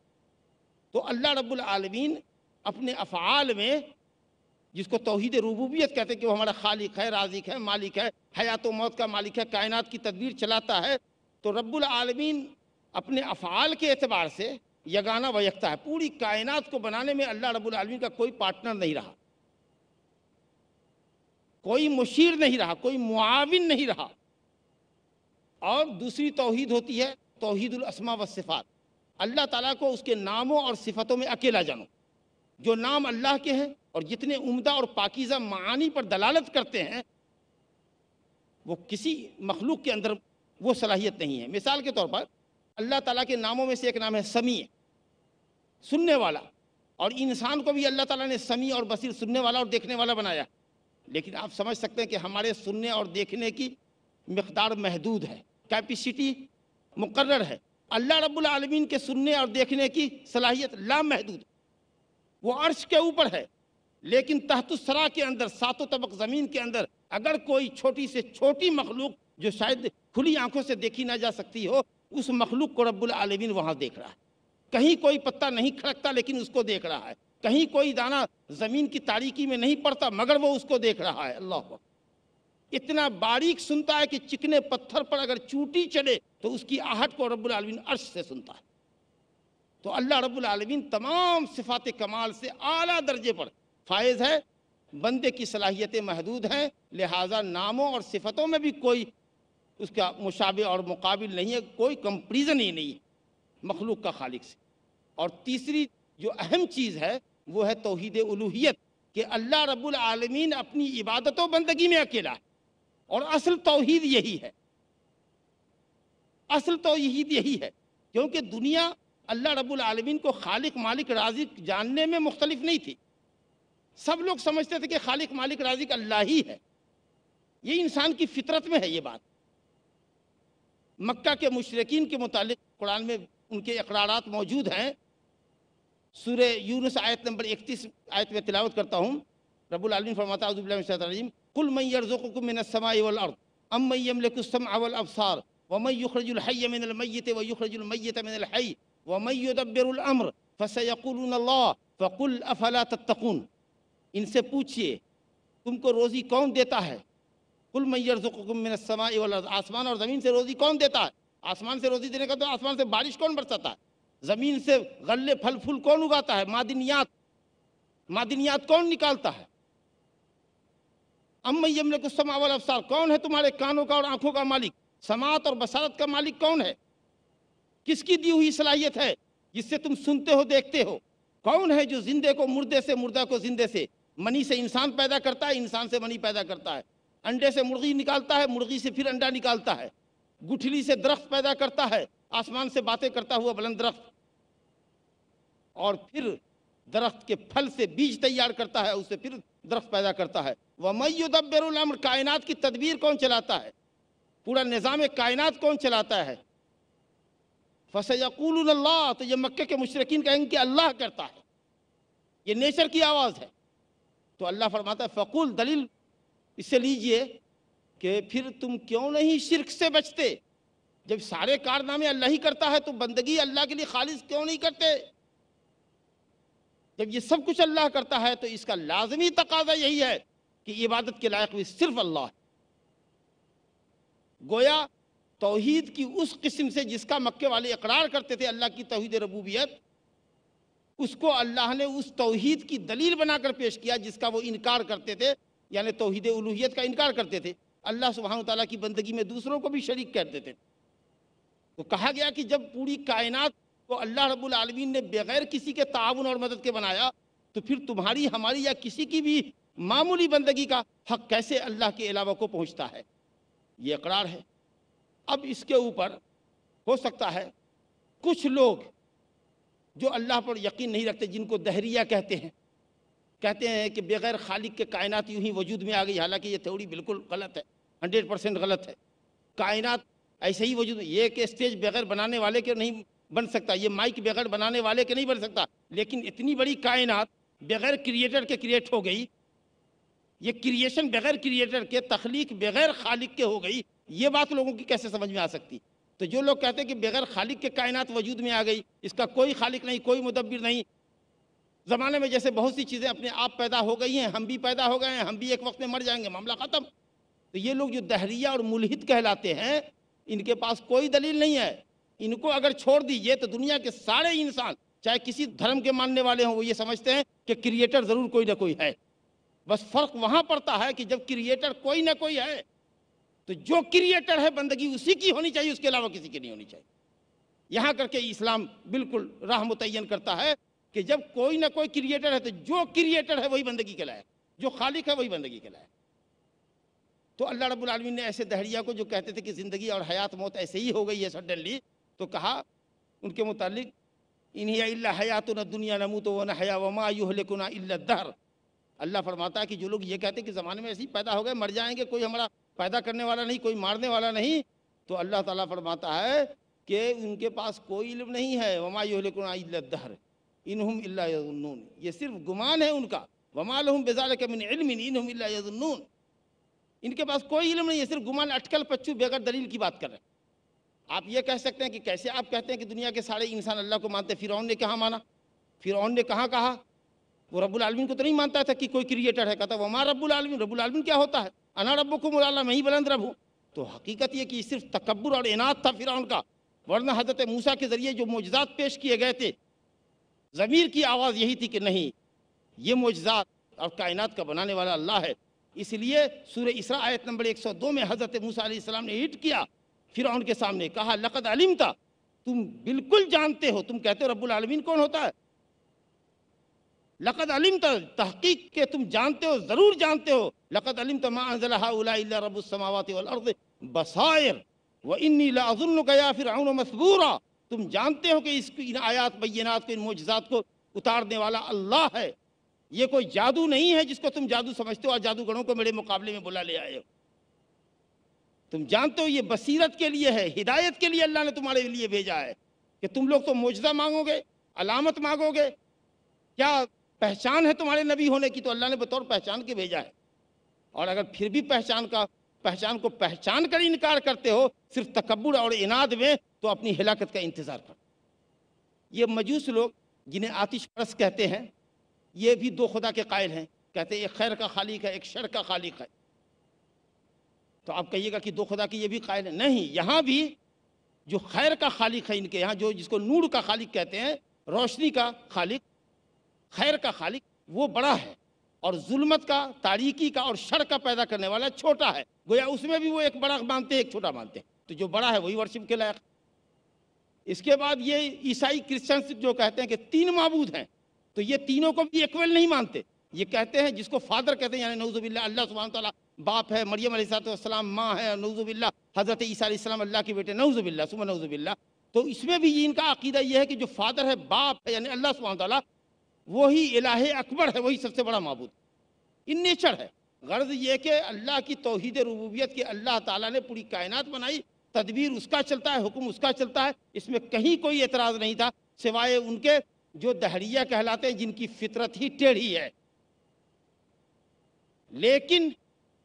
تو اللہ رب العالمین اپنے افعال میں، جس کو توحید ربوبیت کہتے ہیں کہ وہ ہمارا خالق ہے، رازق ہے، مالک ہے، حیات و موت کا مالک ہے، کائنات کی تدبیر چلاتا ہے، تو رب العالمین اپنے افعال کے اعتبار سے یگانہ و یکتا ہے. پوری کائنات کو بنانے میں اللہ رب العالمین کا کوئی پارٹنر نہیں رہا، کوئی مشیر نہیں رہا، کوئی معاون نہیں رہا. اور دوسری توحید ہوتی ہے توحید الاسماء والصفات. اللہ تعالیٰ کو اس کے ناموں اور صفتوں میں اکیلا جانو. جو نام اللہ کے ہیں اور جتنے عمدہ اور پاکیزہ معانی پر دلالت کرتے ہیں، وہ کسی مخلوق کے اندر وہ صلاحیت نہیں ہے. مثال کے طور پر اللہ تعالیٰ کے ناموں میں سے ایک نام ہے سمیع، سننے والا. اور انسان کو بھی اللہ تعالیٰ نے سمیع اور بصیر، سننے والا اور دیکھنے والا بنایا. لیکن آپ سمجھ سکتے ہیں کہ ہمارے سننے اور دیکھنے کی مقدار محدود ہے، کیپیسٹی مقرر ہے. اللہ رب العالمین کے سننے اور دیکھنے کی صلاحیت لامحدود. وہ عرش کے اوپر ہے، لیکن تحت الثری کے اندر، 7 طبق زمین کے اندر، اگر کوئی چھوٹی سے چھوٹی مخلوق جو شاید کھلی آنکھوں سے دیکھی نہ جا سکتی ہو، اس مخلوق کو رب العالمین وہاں دیکھ رہا ہے. کہیں کوئی پتا نہیں کھڑکتا لیکن اس کو دیکھ رہا ہے. کہیں کوئی دانہ زمین کی تاریکی میں نہیں پڑتا مگر وہ اس کو دیکھ رہا ہے. اللہ اکبر. اتنا باریک سنتا ہے کہ چکنے پتھر پر اگر چوٹی چلے تو اس کی آہٹ کو رب العالمین عرش سے سنتا ہے. تو اللہ رب العالمین تمام صفات کمال سے اعلیٰ درجے پر فائز ہے. بندے کی صلاحیتیں محدود ہیں، لہٰذا ناموں اور صفتوں میں بھی کوئی اس کا مشابہ اور مقابل نہیں ہے، کوئی کمپریزن ہی نہیں ہے مخلوق کا خالق سے. اور تیسری جو اہم چیز ہے وہ ہے توحید الوہیت، کہ اللہ رب العالمین اپنی عبادت و بندگی میں اکیلا ہے. اور اصل توحید یہی ہے، اصل توحید یہی ہے. کیونکہ دنیا اللہ رب العالمین کو خالق مالک رازق جاننے میں مختلف نہیں تھی. سب لوگ سمجھتے تھے کہ خالق مالک رازق اللہ ہی ہے. یہ انسان کی فطرت میں ہے یہ بات. مکہ کے مشرکین کے متعلق قرآن میں ان کے اقرارات موجود ہیں. سورہ یونس آیت نمبر 31 آیت میں تلاوت کرتا ہوں. رب العالمین فرماتا ہے اعوذ باللہ من الشیطان الرجیم قل من یرزقکم من السماء والارض ام من یملک السمع والابصار ومن یخرج الحی من المیت ویخرج المیت من الحی ومن یدبر الامر فسیقولون اللہ فقل افلا تتقون. ان سے پوچھئے تم کو روزی کون دیتا ہے. قل من یرزقکم من السماء والارض، آسمان اور زمین سے روزی کون دیتا ہے. آسمان سے روزی دینے کا تو آسمان سے بارش کون برساتا ہے، زمین سے غلے پھل پھول کون اگاتا ہے، معدنیات کون نکالتا ہے. ام یملک السمع والابصار، کون ہے تمہارے کانوں کا اور آنکھوں کا مالک، سماعت اور بصارت کا مالک کون ہے. کس کی دی ہوئی صلاحیت ہے جس سے تم سنتے ہو دیکھتے ہو. کون ہے جو زندے کو مردے سے، مردہ کو زندے سے، منی سے انسان پیدا کرتا ہے، انسان سے منی پیدا کرتا ہے. انڈے سے مرغی نکالتا ہے، مرغی سے پھر انڈا نکالتا ہے، گٹھلی سے درخت پیدا کرتا ہے، آسمان سے باتیں کرتا ہوا بلند درخت، اور پھر درخت کے پھل سے بیج تیار کرتا ہے، اسے پھر درخت پیدا کرتا ہے۔ وَمَن يُدَبِّرُ الْأَمْرَ، کائنات کی تدبیر کون چلاتا ہے، پورا نظام کائنات کون چلاتا ہے؟ فَسَيَقُولُونَ اللَّهُ، تو یہ مکہ کے مشرکین کہیں گے کہ اللہ کرتا ہے، یہ نیچر کی آواز ہے۔ تو اللہ فرماتا ہے فقول، دلیل اس سے لیجئے کہ پھر تم کیوں نہیں شرک سے بچتے؟ جب سارے کارنامے اللہ ہی کرتا ہے تو بندگی اللہ کے لیے خالص کیوں نہیں کرتے؟ جب یہ سب کچھ اللہ کرتا ہے تو اس کا لازمی تقاضا یہی ہے کہ عبادت کے لائق بھی صرف اللہ ہے۔ گویا توحید کی اس قسم سے جس کا مکے والے اقرار کرتے تھے، اللہ کی توحید ربوبیت، اس کو اللہ نے اس توحید کی دلیل بنا کر پیش کیا جس کا وہ انکار کرتے تھے، یعنی توحید الوہیت کا انکار کرتے تھے، اللہ سبحانہ وتعالیٰ کی بندگی میں دوسروں کو بھی شریک کرتے تھے۔ تو کہا گیا کہ جب پوری کائنات کو اللہ رب العالمین نے بغیر کسی کے تعاون اور مدد کے بنایا، تو پھر تمہاری، ہماری یا کسی کی بھی معمولی بندگی کا حق کیسے اللہ کے علاوہ کو پہنچتا ہے؟ یہ اقرار ہے۔ اب اس کے اوپر ہو سکتا ہے کچھ لوگ جو اللہ پر یقین نہیں رکھتے، جن کو دہریہ کہتے ہیں کہ بغیر خالق کے کائنات یوں ہی وجود میں آ گئی، حالانکہ یہ تھیوری بالکل غلط ہے، 100% غلط ہے۔ کائنات ایسے ہی وجود، یہ کہ اسٹیج بغیر بنانے والے کے نہیں بن سکتا، یہ مائک بغیر بنانے والے کے نہیں بن سکتا، لیکن اتنی بڑی کائنات بغیر کریٹر کے کریٹ ہو گئی، یہ کریشن بغیر کریٹر کے، تخلیق بغیر خالق کے ہو گئی، یہ بات لوگوں کی کیسے سمجھ میں آ سکتی؟ تو جو لوگ کہتے ہیں کہ بغیر خالق کے کائنات وجود میں آ گئی، اس کا کوئی خالق نہیں، کوئی مدبر نہیں، زمانے میں جیسے بہت سی چیزیں اپنے آپ پیدا ہو گئی ہیں، ہم بھی پیدا ہو گئے ہیں، ہم بھی ایک وقت میں مر جائیں گے، معاملہ ختم۔ تو یہ لوگ جو دہریہ اور ملحد کہلاتے ہیں، ان کے پاس کوئی دلیل نہیں ہے۔ ان کو اگر چھوڑ دیجئے تو دنیا کے سارے انسان، چاہے کسی دھرم کے ماننے والے ہوں، وہ یہ سمجھتے ہیں کہ کریٹر ضرور کوئی نہ کوئی ہے۔ بس فرق وہاں پڑتا ہے کہ جب کریٹر کوئی نہ کوئی ہے تو جو کریٹر ہے بندگی اسی کی ہونی چاہیے، اس کے علاوہ کسی کی نہیں ہونی چاہیے۔ یہاں کر کے اسلام بالکل راہ متعین کرتا ہے کہ جب کوئی نہ کوئی کریٹر ہے تو جو کریٹر ہے وہی بندگی کے لائق، جو خالق ہے وہی بندگی کے لائق۔ تو اللہ رب العالمین نے ایسے دہریہ کو جو کہتے تھے کہ زندگی اور حیات موت ایسے ہی ہو گئی ہے سڈنلی، تو کہا ان کے متعلق ان ہی الا حیاتنا الدنیا نموت ونحیا وما یہلکنا الا الدہر۔ اللہ فرماتا ہے کہ جو لوگ یہ کہتے ہیں کہ زمانے میں ایسے ہی پیدا ہو گئے، مر جائیں گے، کوئی ہمارا پیدا کرنے والا نہیں، کوئی مارنے والا نہیں، تو اللہ تعالیٰ فرماتا ہے کہ ان کے پاس کوئی علم نہیں ہے، وما یہلکنا الا الدہر انہم الا یظنون، یہ صرف گمان ہے ان کا، وما لہم بذالک من علم انہم الا یظنون، ان کے پاس کوئی علم نہیں ہے، صرف گمان، اٹکل پچو، بغیر دلیل کی بات کر رہے ہیں۔ آپ یہ کہہ سکتے ہیں کہ کیسے آپ کہتے ہیں کہ دنیا کے سارے انسان اللہ کو مانتے؟ فرعون نے کہاں مانا؟ فرعون نے کہاں کہا؟ وہ رب العالمین کو تو نہیں مانتا تھا کہ کوئی کریٹر ہے، کہتا وما رب العالمین، رب العالمین کیا ہوتا ہے؟ انا ربکم الاعلی، میں ہی بلند رب ہوں۔ تو حقیقت یہ کہ صرف تکبر اور اناد تھا فرعون کا، ورنہ حضرت موسیٰ کے ذریعے جو معجزات پیش کیے گئے تھے، ضمیر کی آواز یہی تھی کہ نہیں، یہ معجزات اور کائنات کا بنانے والا اللہ ہے۔ اس لیے سورہ اسراء آیت نمبر 102 میں حضرت موسیٰ علیہ السلام نے ہٹ کیا فرعون کے سامنے، کہا لقد علمت، تم بالکل جانتے ہو، تم کہتے ہو رب العالمین کون ہوتا ہے، لقد علمت، تحقیق کہ تم جانتے ہو، ضرور جانتے ہو، لقد علمت ما انزل هؤلاء الا رب السماوات والارض بصائر وانی لاظنک یا فرعون مثبورا، تم جانتے ہو کہ ان آیات بینات کو، ان معجزات کو اتارنے والا اللہ ہے، یہ کوئی جادو نہیں ہے جس کو تم جادو سمجھتے ہو اور جادوگروں کو میرے مقابلے میں بلا لے آئے ہو، تم جانتے ہو یہ بصیرت کے لیے ہے، ہدایت کے لیے اللہ نے تمہارے لیے بھیجا ہے، کہ تم لوگ تو معجزہ مانگو گے، علامت مانگو گے، کیا پہچان ہے تمہارے نبی ہونے کی، تو اللہ نے بطور پہچان کے بھیجا ہے، اور اگر پھر بھی پہچان کو پہچان کر انکار کرتے ہو صرف تکبر اور اناد میں، تو اپنی ہلاکت کا انتظار کرو۔ یہ مجوس لوگ جنہیں آتش پرست کہتے ہیں، یہ بھی دو خدا کے قائل ہیں، کہتے ہیں ایک خیر کا خالق ہے، ایک شر کا خالق ہے۔ تو آپ کہیے گا کہ دو خدا کی یہ بھی قائل ہے؟ نہیں، یہاں بھی جو خیر کا خالق ہے ان کے یہاں، جو جس کو نور کا خالق کہتے ہیں، روشنی کا خالق، خیر کا خالق، وہ بڑا ہے، اور ظلمت کا، تاریکی کا اور شر کا پیدا کرنے والا چھوٹا ہے، گویا اس میں بھی وہ ایک بڑا مانتے ہیں، ایک چھوٹا مانتے ہیں، تو جو بڑا ہے وہی ورشپ کے لائق۔ اس کے بعد یہ عیسائی کرسچنز جو کہتے ہیں کہ تین معبود ہیں، تو یہ تینوں کو بھی ایکول نہیں مانتے، یہ کہتے ہیں جس کو فادر کہتے ہیں، یعنی نعوذ باللہ اللہ سبحانہ تعالیٰ باپ ہے، مریم علیہ السلام ماں ہے، نعوذ باللہ حضرت عیسیٰ علیہ السلام اللہ کے بیٹے، نعوذ باللہ ثم نعوذ باللہ. تو اس میں بھی ان کا عقیدہ یہ ہے کہ جو فادر ہے، باپ ہے، یعنی اللہ سبحانہ تعالیٰ وہی الہ اکبر ہے، وہی سب سے بڑا معبود ان نیچر ہے. غرض یہ کہ اللہ کی توحید ربوبیت کے اللہ تعالیٰ نے پوری کائنات بنائی، تدبیر اس کا چلتا ہے، حکم اس کا چلتا ہے، اس میں کہیں کوئی اعتراض نہیں تھا سوائے ان کے جو دہریہ کہلاتے ہیں، جن کی فطرت ہی ٹیڑھی ہے. لیکن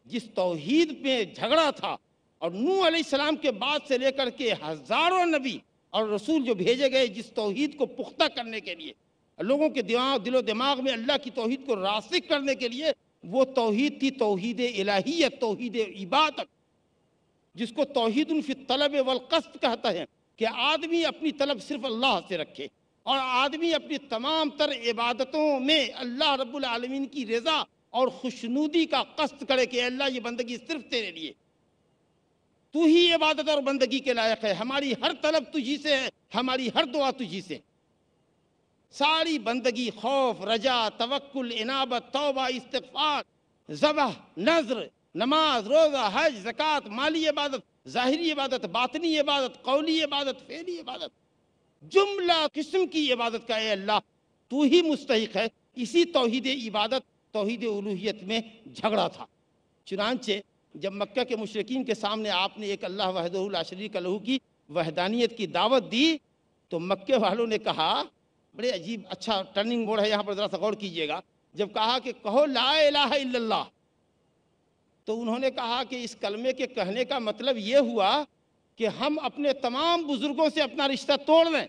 جس توحید میں جھگڑا تھا، اور نوح علیہ السلام کے بعد سے لے کر کے ہزاروں نبی اور رسول جو بھیجے گئے جس توحید کو پختہ کرنے کے لیے، لوگوں کے دل و دماغ میں اللہ کی توحید کو راسخ کرنے کے لیے، وہ توحید تھی توحید الہیت، توحید عبادت، جس کو توحید فی الطلب والقصد کہتا ہے کہ آدمی اپنی طلب صرف اللہ سے رکھے، اور آدمی اپنی تمام تر عبادتوں میں اللہ رب العالمین کی رضا اور خوشنودی کا قصد کرے کہ اللہ یہ بندگی صرف تیرے لیے، تو ہی عبادت اور بندگی کے لائق ہے، ہماری ہر طلب تجھی سے ہے، ہماری ہر دعا تجھی سے. ساری بندگی خوف، رجا، توکل، انابت، توبہ، استغفار، ذبح، نذر، نماز، روزہ، حج، زکوٰۃ، مالی عبادت، ظاہری عبادت، باطنی عبادت، قولی عبادت، فعلی عبادت، جملہ قسم کی عبادت کا اے اللہ تو ہی مستحق ہے. اسی توحید عبادت، توحید الوہیت میں جھگڑا تھا. چنانچہ جب مکہ کے مشرکین کے سامنے آپ نے ایک اللہ وحدہ لا شریک لہ کی وحدانیت کی دعوت دی، تو مکے والوں نے کہا، بڑے عجیب اچھا ٹرننگ موڑ ہے یہاں پر، ذرا سا غور کیجئے گا. جب کہا کہ کہو لا الہ الا اللہ، تو انہوں نے کہا کہ اس کلمے کے کہنے کا مطلب یہ ہوا کہ ہم اپنے تمام بزرگوں سے اپنا رشتہ توڑ دیں،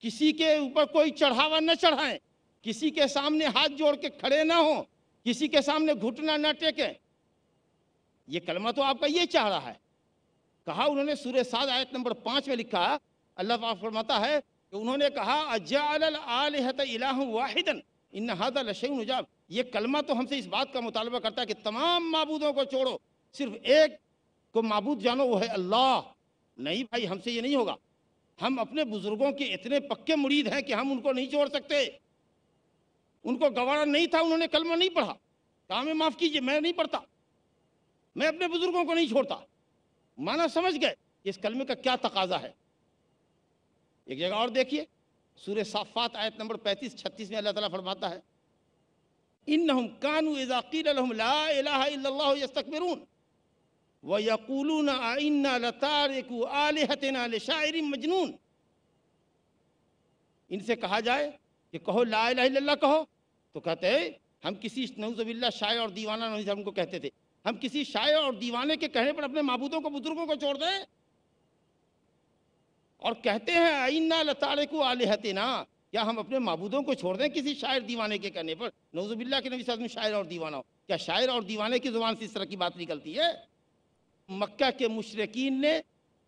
کسی کے اوپر کوئی چڑھاوا نہ چڑھائیں، کسی کے سامنے ہاتھ جوڑ کے کھڑے نہ ہوں، کسی کے سامنے گھٹنا نہ ٹیکیں. یہ کلمہ تو آپ کا یہ چاہ رہا ہے. کہا انہوں نے سورہ صاد آیت نمبر 5 میں لکھا، اللہ پاک فرماتا ہے کہ انہوں نے کہا اجعل الآلہۃ الہ واحدا ان ھذا لشیء عجاب. یہ کلمہ تو ہم سے اس بات کا مطالبہ کرتا ہے کہ تمام معبودوں کو چھوڑو، صرف ایک کو معبود جانو، وہ ہے اللہ. نہیں بھائی، ہم سے یہ نہیں ہوگا. ہم اپنے بزرگوں کے اتنے پکے مرید ہیں کہ ہم ان کو نہیں چھوڑ سکتے. ان کو گوارا نہیں تھا، انہوں نے کلمہ نہیں پڑھا، کہا ہمیں معاف کیجئے، میں نہیں پڑھتا، میں اپنے بزرگوں کو نہیں چھوڑتا. معنی سمجھ گئے اس کلمے کا کیا تقاضا ہے. ایک جگہ اور دیکھیے، سورہ صافات آیت نمبر 35-36 میں اللہ تعالیٰ فرماتا ہے انہم کانوا اذا قیل لهم لا الہ الا اللہ یستکبرون ویقولون ائنا لتارکو آلہتنا لشاعر مجنون. ان سے کہا جائے کہ کہو لا الہ الا اللہ کہو، تو کہتے ہیں ہم کسی نعوذ باللہ شاعر اور دیوانہ نہیں ہم کو کہتے تھے، ہم کسی شاعر اور دیوانے کے کہنے پر اپنے معبودوں کو بزرگوں کو چھوڑ دیں. اور کہتے ہیں ائنا لتارکو آلہتنا، کیا ہم اپنے معبودوں کو چھوڑ دیں کسی شاعر دیوانے کے کہنے پر؟ نعوذ باللہ کہ نبی صلی اللہ علیہ وسلم شاعر اور دیوانہ ہو. کیا شاعر اور دیوانے کی زبان سے اس طرح کی بات نکلتی ہے؟ مکہ کے مشرکین نے،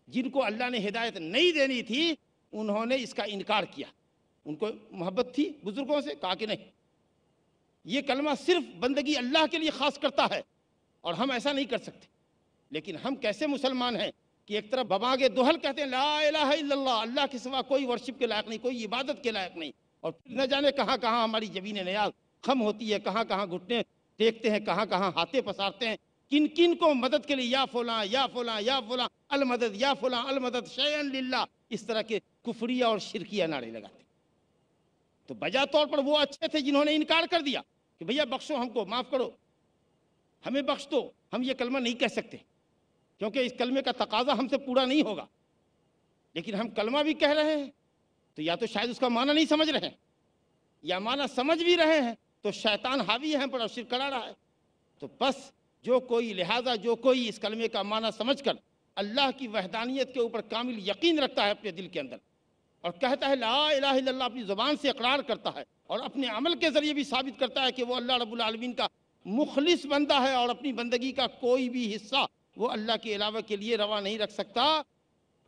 جن کو اللہ نے ہدایت نہیں دینی تھی، انہوں نے اس کا انکار کیا. ان کو محبت تھی بزرگوں سے، کہا کہ نہیں، یہ کلمہ صرف بندگی اللہ کے لیے خاص کرتا ہے اور ہم ایسا نہیں کر سکتے. لیکن ہم کیسے مسلمان ہیں کہ ایک طرف بباغ دہل کہتے ہیں لا الہ الا اللہ، اللہ کے سوا کوئی ورشپ کے لائق نہیں، کوئی عبادت کے لائق نہیں، اور پھر نہ جانے کہاں کہاں ہماری جبین نیاز خم ہوتی ہے، کہاں کہاں گھٹنے ٹیکتے ہیں، کہاں کہاں ہاتھیں پسارتے ہیں، کن کن کو مدد کے لیے یا فلاں یا فلاں یا فلاں المدد، یا فلاں المدد، شیئا للہ، اس طرح کے کفریہ اور شرکیہ نعرے لگاتے. تو بجا طور پر وہ اچھے تھے جنہوں نے انکار کر دیا کہ بھیا بخشو، ہم کو معاف کرو، ہمیں بخش دو، ہم یہ کلمہ نہیں کہہ سکتے کیونکہ اس کلمے کا تقاضا ہم سے پورا نہیں ہوگا. لیکن ہم کلمہ بھی کہہ رہے ہیں تو یا تو شاید اس کا معنی نہیں سمجھ رہے ہیں، یا معنی سمجھ بھی رہے ہیں تو شیطان حاوی ہے ہم پر اور شرک کرا رہا ہے. تو بس لہٰذا جو کوئی اس کلمے کا معنی سمجھ کر اللہ کی وحدانیت کے اوپر کامل یقین رکھتا ہے اپنے دل کے اندر، اور کہتا ہے لا الہ الا اللہ، اپنی زبان سے اقرار کرتا ہے اور اپنے عمل کے ذریعے بھی ثابت کرتا ہے کہ وہ اللہ رب العالمین کا مخلص بندہ ہے اور اپنی بندگی کا کوئی بھی حصہ وہ اللہ کے علاوہ کے لیے روا نہیں رکھ سکتا،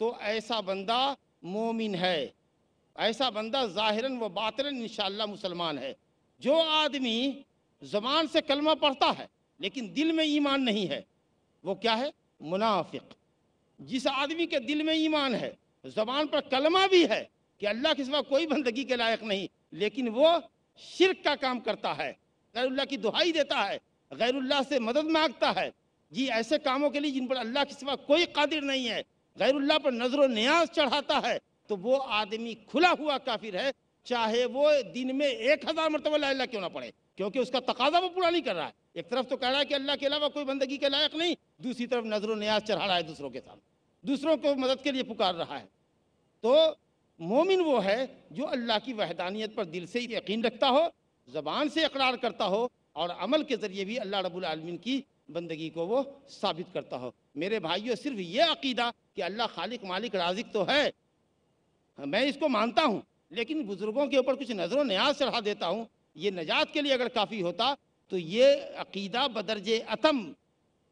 تو ایسا بندہ مومن ہے، ایسا بندہ ظاہراً و باطناً انشاءاللہ مسلمان ہے. جو آدمی زبان سے کلمہ پڑھتا ہے لیکن دل میں ایمان نہیں ہے، وہ کیا ہے؟ منافق. جس آدمی کے دل میں ایمان ہے، زبان پر کلمہ بھی ہے کہ اللہ کے سوا کوئی بندگی کے لائق نہیں، لیکن وہ شرک کا کام کرتا ہے، غیر اللہ کی دہائی دیتا ہے، غیر اللہ سے مدد مانگتا ہے، جی ایسے کاموں کے لیے جن پر اللہ کے سوا کوئی قادر نہیں ہے، غیر اللہ پر نظر و نیاز چڑھاتا ہے، تو وہ آدمی کھلا ہوا کافر ہے، چاہے وہ دن میں 1000 مرتبہ لا الہ کیوں نہ پڑھے، کیونکہ اس کا تقاضا وہ پورا نہیں کر رہا ہے۔ ایک طرف تو کہہ رہا ہے کہ اللہ کے علاوہ کوئی بندگی کے لائق نہیں، دوسری طرف نظر و نیاز چڑھا رہا ہے دوسروں کے سامنے، دوسروں کو مدد کے لیے پکار رہا ہے۔ تو مومن وہ ہے جو اللہ کی وحدانیت پر دل سے یقین رکھتا ہو، زبان سے اقرار کرتا ہو، اور عمل کے ذریعے بھی اللہ رب العالمین کی بندگی کو وہ ثابت کرتا ہو۔ میرے بھائیوں، صرف یہ عقیدہ کہ اللہ خالق مالک رازق تو ہے، میں اس کو مانتا ہوں، لیکن بزرگوں کے اوپر کچھ نظر و نیاز چڑھا دیتا ہوں، یہ نجات کے لیے اگر کافی ہوتا تو یہ عقیدہ بدرجہ اتم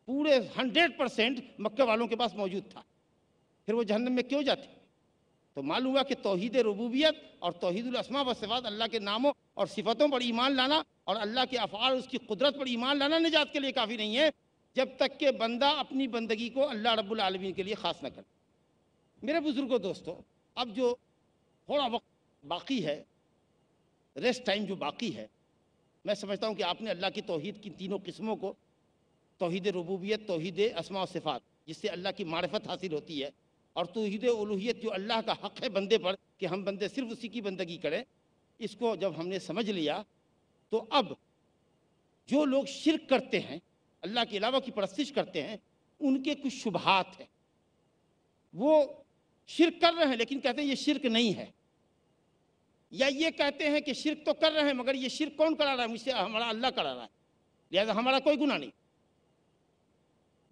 پورے 100% مکہ والوں کے پاس موجود تھا، پھر وہ جہنم میں کیوں جاتے؟ تو معلوم ہوا کہ توحید ربوبیت اور توحید الاسماء و صفات، اللہ کے ناموں اور صفتوں پر ایمان لانا اور اللہ کے افعال اس کی قدرت پر ایمان لانا نجات کے لیے کافی نہیں ہے، جب تک کہ بندہ اپنی بندگی کو اللہ رب العالمین کے لیے خاص نہ کرے۔ میرے بزرگوں، دوستو، اب جو تھوڑا وقت باقی ہے، ریسٹ ٹائم جو باقی ہے، میں سمجھتا ہوں کہ آپ نے اللہ کی توحید کی تینوں قسموں کو، توحید ربوبیت، توحید اسماء و صفات جس سے اللہ کی معرفت حاصل ہوتی ہے، اور توحید الوہیت جو اللہ کا حق ہے بندے پر کہ ہم بندے صرف اسی کی بندگی کریں، اس کو جب ہم نے سمجھ لیا تو اب جو لوگ شرک کرتے ہیں، اللہ کے علاوہ کی پرستش کرتے ہیں، ان کے کچھ شبہات ہیں۔ وہ شرک کر رہے ہیں لیکن کہتے ہیں یہ شرک نہیں ہے، یا یہ کہتے ہیں کہ شرک تو کر رہے ہیں مگر یہ شرک کون کرا رہا ہے؟ مجھ سے ہمارا اللہ کرا رہا ہے، لہذا ہمارا کوئی گناہ نہیں۔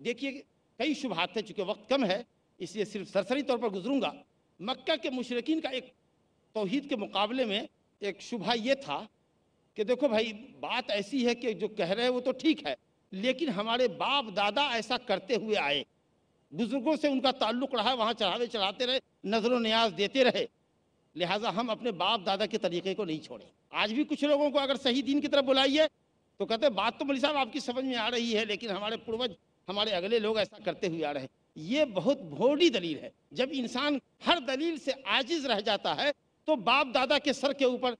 دیکھیے کئی شبہات ہیں، چونکہ وقت کم ہے اس لیے صرف سرسری طور پر گزروں گا۔ مکہ کے مشرکین کا ایک توحید کے مقابلے میں ایک شبہ یہ تھا کہ دیکھو بھائی، بات ایسی ہے کہ جو کہہ رہے ہیں وہ تو ٹھیک ہے، لیکن ہمارے باپ دادا ایسا کرتے ہوئے آئے، بزرگوں سے ان کا تعلق رہا، وہاں چڑھاوے چڑھاتے رہے، نظر و نیاز دیتے رہے، لہٰذا ہم اپنے باپ دادا کے طریقے کو نہیں چھوڑیں۔ آج بھی کچھ لوگوں کو اگر صحیح دین کی طرف بلائیے تو کہتے ہیں بات تو مولوی صاحب آپ کی سمجھ میں آ رہی ہے، لیکن ہمارے پروج، ہمارے اگلے لوگ ایسا کرتے ہوئے آ رہے ہیں۔ یہ بہت بھولی دلیل ہے۔ جب انسان ہر دلیل سے عاجز رہ جاتا ہے تو باپ دادا کے سر کے اوپر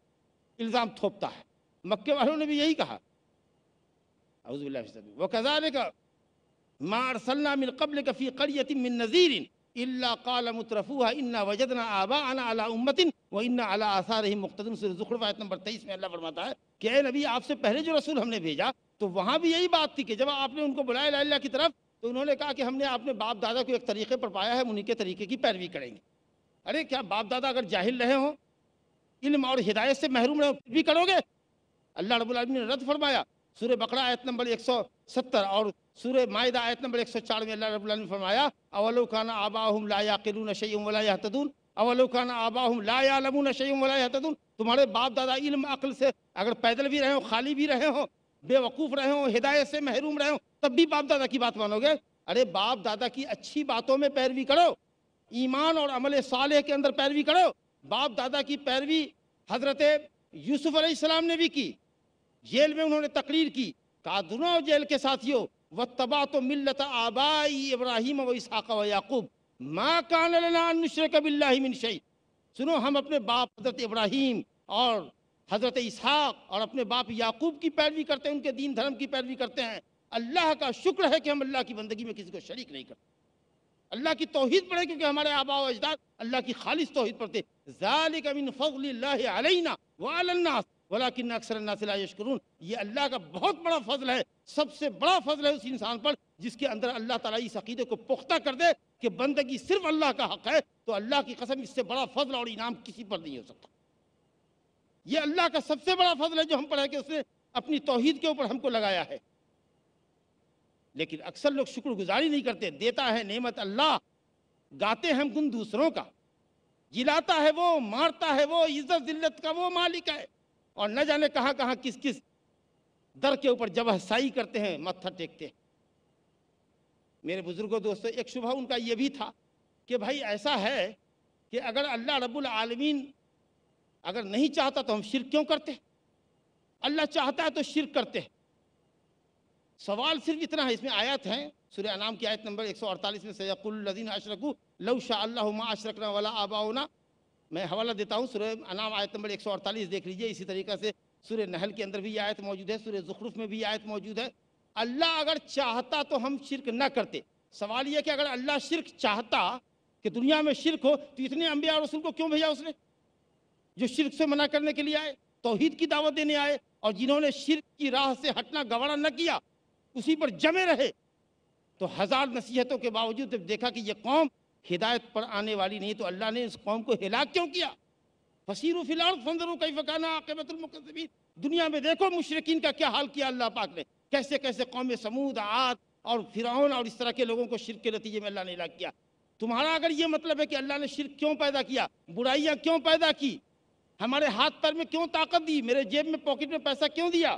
الزام تھوپتا ہے۔ مکے والوں نے بھی یہی کہا، اعوذ باللہ من الشیطان الرجیم، وَكَذَلِكَ مَا أَرْسَلْنَا مِن قَبْلِكَ فِي قَرْيَةٍ مِّن نَذِيرٍ إِلَّا قَالَ مُتْرَفُوهَا إِنَّا وَجَدْنَا آبَاءَنَا عَلَىٰ أُمَّةٍ وَإِنَّا عَلَىٰ آثَارِهِم مُقْتَدُونَ۔ سورۃ زخرف آیت نمبر 23 میں اللہ فرماتا ہے کہ اے نبی، آپ سے پہلے جو رسول ہم نے بھیجا تو وہاں بھی یہی بات تھی کہ جب آپ نے ان کو بلایا لا الہ کی طرف تو انہوں نے کہا کہ ہم نے اپنے باپ دادا کو ایک طریقے پر پایا ہے، انہی کے طریقے کی پیروی کریں گے۔ ارے کیا باپ دادا اگر جاہل رہے ہوں، علم اور ہدایت سے محروم رہے ہوں، پھر بھی کرو گے؟ اللہ رب العالمین نے رد فرمایا۔ سورہ بقرہ آیت نمبر 170 اور سورہ مائدہ آیت نمبر 104 میں اللہ رب العالمین نے فرمایا اولو کان آباؤہم لا یعقلون شیئا ولا یہتدون اولو کان آباؤہم لا یعلمون شیئا ولا یہتدون۔ تمہارے باپ دادا علم عقل سے اگر پیدل بھی رہے ہوں، خالی بھی رہے ہوں، بے وقوف رہے ہوں، ہدایت سے محروم رہے ہوں، تب بھی باپ دادا کی بات مانو گے؟ ارے باپ دادا کی اچھی باتوں میں پیروی کرو، ایمان اور عمل صالح کے اندر پیروی کرو۔ باپ دادا کی پیروی حضرت یوسف علیہ السلام نے بھی کی، جیل میں انہوں نے تقریر کی، کہا دونوں جیل کے ساتھیوں واتبعت ملت آبائی ابراہیم و اسحاق و یعقوب ما کان لنا ان نشرک باللہ من شیء۔ سنو، ہم اپنے باپ حضرت ابراہیم اور حضرت اسحاق اور اپنے باپ یعقوب کی پیروی کرتے ہیں، ان کے دین دھرم کی پیروی کرتے ہیں۔ اللہ کا شکر ہے کہ ہم اللہ کی بندگی میں کسی کو شریک نہیں کرتے، اللہ کی توحید پڑھے، کیونکہ ہمارے آباء و اجداد اللہ کی خالص توحید پڑھتے۔ ذالک من فضل اللہ علینا وعلی الناس ولکن اکثر الناس لا یشکرون۔ یہ اللہ کا بہت بڑا فضل ہے، سب سے بڑا فضل ہے اس انسان پر جس کے اندر اللہ تعالیٰ اس عقیدے کو پختہ کر دے کہ بندگی صرف اللہ کا حق ہے۔ تو اللہ کی قسم اس سے بڑا فضل اور انعام کسی پر نہیں ہو سکتا۔ یہ اللہ کا سب سے بڑا فضل ہے جو ہم پر ہے کہ اس نے اپنی توحید کے اوپر ہم کو لگایا ہے۔ لیکن اکثر لوگ شکر گزاری نہیں کرتے۔ دیتا ہے نعمت اللہ، گاتے ہیں ہم گن دوسروں کا، جلاتا ہے وہ، مارتا ہے وہ، عزت ذلت کا وہ مالک ہے، اور نہ جانے کہاں کہاں کس کس در کے اوپر جبہ سائی کرتے ہیں، متھا ٹیکتے ہیں۔ میرے بزرگوں دوستو، ایک شبہ ان کا یہ بھی تھا کہ بھائی ایسا ہے کہ اگر اللہ رب العالمین اگر نہیں چاہتا تو ہم شرک کیوں کرتے؟ اللہ چاہتا ہے تو شرک کرتے ہیں۔ سوال صرف اتنا ہے، اس میں آیات ہیں، سورہ انعام کی آیت نمبر 148 میں سیقول الذین اشرکوا لو شاء اللہ ما اشرکنا ولا آباؤنا۔ میں حوالہ دیتا ہوں، سورہ انعام آیت نمبر 148 دیکھ لیجئے۔ اسی طریقہ سے سورہ نحل کے اندر بھی یہ آیت موجود ہے، سورہ زخرف میں بھی یہ آیت موجود ہے۔ اللہ اگر چاہتا تو ہم شرک نہ کرتے. سوال یہ کہ اگر اللہ شرک چاہتا کہ دنیا میں شرک ہو تو اتنے انبیاء اور رسول کو کیوں بھیجا اس نے جو شرک سے منع کرنے کے لیے آئے, توحید کی دعوت دینے آئے, اور جنہوں نے شرک کی راہ سے ہٹنا گوارا نہ کیا, اسی پر جمے رہے. تو ہزار نصیحتوں کے باوجود جب دیکھا کہ یہ قوم ہدایت پر آنے والی نہیں تو اللہ نے اس قوم کو ہلاک کیوں کیا؟ فسیروا فی الارض فانظروا کیف کان عاقبۃ المکذبین. دنیا میں دیکھو مشرکین کا کیا حال کیا اللہ پاک نے, کیسے کیسے قوم سمود, عاد اور فرعون اور اس طرح کے لوگوں کو شرک کے نتیجے میں اللہ نے ہلاک کیا. تمہارا اگر یہ مطلب ہے کہ اللہ نے شرک کیوں پیدا کیا, برائیاں کیوں پیدا کی, ہمارے ہاتھ پیر میں کیوں طاقت دی, میرے جیب میں پاکٹ میں پیسہ کیوں دیا,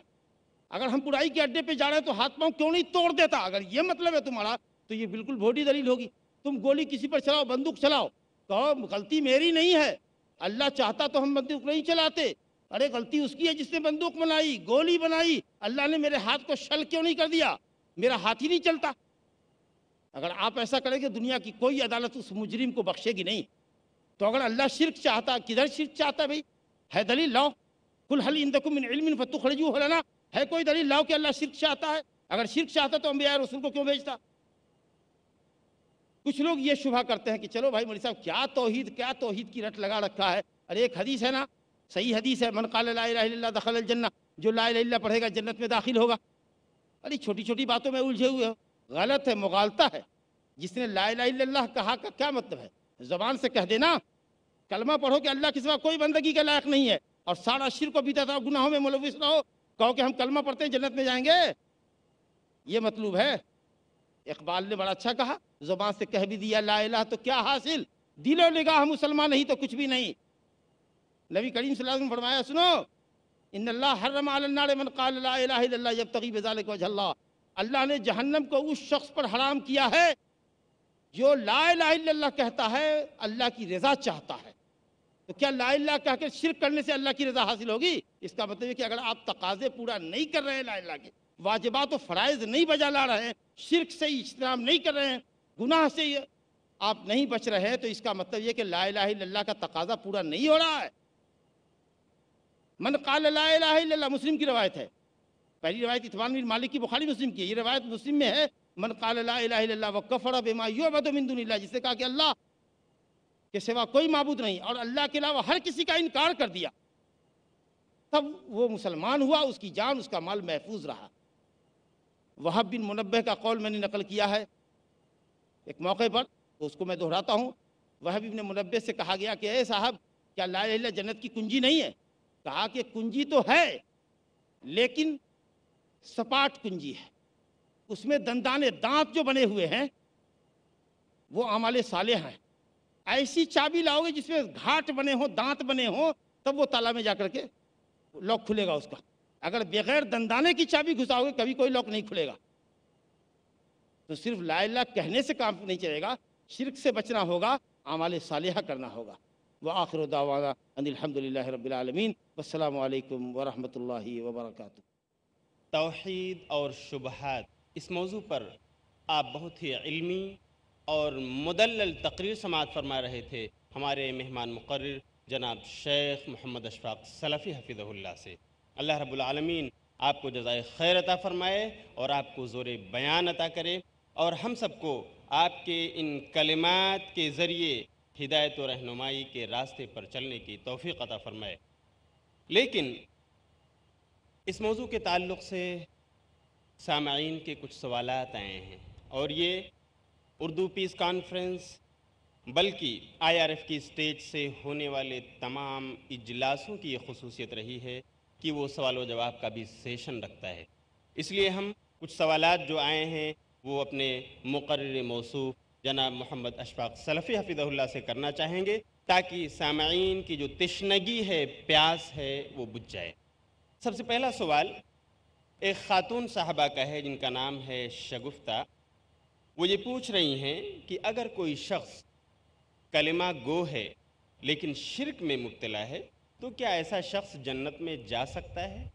اگر ہم برائی کے اڈے پہ جا رہے ہیں تو ہاتھ پاؤں کیوں نہیں توڑ دیتا, اگر یہ مطلب ہے تمہارا تو یہ بالکل بھوٹی دلیل ہوگی. تم گولی کسی پر چلاؤ, بندوق چلاؤ, کہو غلطی میری نہیں ہے, اللہ چاہتا تو ہم بندوق نہیں چلاتے. ارے غلطی اس کی ہے جس نے بندوق بنائی, گولی بنائی. اللہ نے میرے ہاتھ کو شل کیوں نہیں کر دیا, میرا ہاتھ ہی نہیں چلتا. اگر آپ ایسا کریں کہ دنیا کی کوئی عدالت اس مجرم کو بخشے گی نہیں, تو اگر اللہ شرک چاہتا, کدھر شرک چاہتا بھئی, ہے دلیل لاؤ. قل هل عندكم من علم فتخرجوه لنا, ہے کوئی دلیل لاؤ کہ اللہ شرک چاہتا ہے؟ اگر شرک چاہتا تو انبیاء رسول کو کیوں بھیجتا؟ کچھ لوگ یہ شبہ کرتے ہیں کہ چلو بھائی مولوی صاحب کیا توحید کی رٹ لگا رکھا ہے. ارے ایک حدیث ہے نا, صحیح حدیث ہے, من قال لا الہ الا اللہ دخل الجنہ, جو لا الہ الا اللہ پڑھے گا جنت میں داخل ہوگا. ارے چھوٹی چھوٹی باتوں میں الجھے ہوئے ہو, غلط ہے, مغالطہ ہے. جس نے لا الہ الا اللہ کہا کا کیا مطلب ہے؟ زبان سے کہہ دینا, کلمہ پڑھو کہ اللہ کے سوا کوئی بندگی کے لائق نہیں ہے, اور سارا شرک و بدعت اور گناہوں میں ملوث رہو, کہو کہ ہم کلمہ پڑھتے ہیں جنت میں جائیں گے, یہ مطلوب ہے. اقبال نے بڑا اچھا کہا, زبان سے کہہ بھی دیا لا الہ تو کیا حاصل, دل و نگاہ مسلمان نہیں تو کچھ بھی نہیں. نبی کریم صلی اللہ علیہ وسلم فرمایا, سنو, ان اللہ حرم علی النار من قال لا الہ الا اللہ یبتغی بذلک وجہ اللہ. اللہ نے جہنم کو اس شخص پر حرام کیا ہے جو لا الہ الا اللہ کہتا ہے اللہ کی رضا چاہتا ہے. تو کیا لا الہ کہہ کے شرک کرنے سے اللہ کی رضا حاصل ہوگی؟ اس کا مطلب ہے کہ اگر آپ تقاضے پورا نہیں کر رہے ہیں لا الہ کے, واجبات و فرائض نہیں بجا لا رہے ہیں, شرک سے اجتناب نہیں کر رہے ہیں, گناہ سے آپ نہیں بچ رہے ہیں, تو اس کا مطلب یہ کہ لا الہ الا اللہ کا تقاضا پورا نہیں ہو رہا ہے. من قال لا الہ الا اللہ, مسلم کی روایت ہے, پہلی روایت اتبان بن مالک کی, بخاری مسلم کی ہے, یہ روایت مسلم میں ہے. من قال لا الہ الا اللہ وکفر بما یعبد من دون اللہ, جس نے کہا کہ اللہ کے سوا کوئی معبود نہیں اور اللہ کے علاوہ ہر کسی کا انکار کر دیا, تب وہ مسلمان ہوا, اس کی جان اس کا مال محفوظ رہا. وہب بن منبہ کا قول میں نے نقل کیا ہے ایک موقع پر, تو اس کو میں دہراتا ہوں. وہب بن منبہ سے کہا گیا کہ اے صاحب, کیا لا الہ الا اللہ جنت کی کنجی نہیں ہے؟ کہا کہ کنجی تو ہے لیکن سپاٹ کنجی ہے, اس میں دندانے دانت جو بنے ہوئے ہیں وہ اعمال صالح ہیں. ایسی چابی لاؤ گے جس میں گھاٹ بنے ہوں, دانت بنے ہوں, تب وہ تالا میں جا کر کے لاک کھلے گا اس کا. اگر بغیر دندانے کی چابی گھساؤ گے کبھی کوئی لاک نہیں کھلے گا. تو صرف لا الہ کہنے سے کام نہیں چلے گا, شرک سے بچنا ہوگا, اعمال صالحہ کرنا ہوگا. وآخر دعوانا ان الحمدللہ رب العالمین, والسلام علیکم ورحمۃ اللہ وبرکاتہ. توحید اور شبہات, اس موضوع پر آپ بہت ہی علمی اور مدلل تقریر سماعت فرما رہے تھے ہمارے مہمان مقرر جناب شیخ محمد اشفاق سلفی حفظہ اللہ سے. اللہ رب العالمین آپ کو جزائے خیر عطا فرمائے اور آپ کو زور بیان عطا کرے, اور ہم سب کو آپ کے ان کلمات کے ذریعے ہدایت و رہنمائی کے راستے پر چلنے کی توفیق عطا فرمائے. لیکن اس موضوع کے تعلق سے سامعین کے کچھ سوالات آئے ہیں, اور یہ اردو پیس کانفرنس بلکہ IRF کی اسٹیج سے ہونے والے تمام اجلاسوں کی یہ خصوصیت رہی ہے کہ وہ سوال و جواب کا بھی سیشن رکھتا ہے. اس لیے ہم کچھ سوالات جو آئے ہیں وہ اپنے مقرر موصوف جناب محمد اشفاق سلفی حفظہ اللہ سے کرنا چاہیں گے, تاکہ سامعین کی جو تشنگی ہے, پیاس ہے, وہ بجھ جائے. سب سے پہلا سوال ایک خاتون صاحبہ کا ہے جن کا نام ہے شگفتہ. وہ یہ پوچھ رہی ہیں کہ اگر کوئی شخص کلمہ گو ہے لیکن شرک میں مبتلا ہے تو کیا ایسا شخص جنت میں جا سکتا ہے؟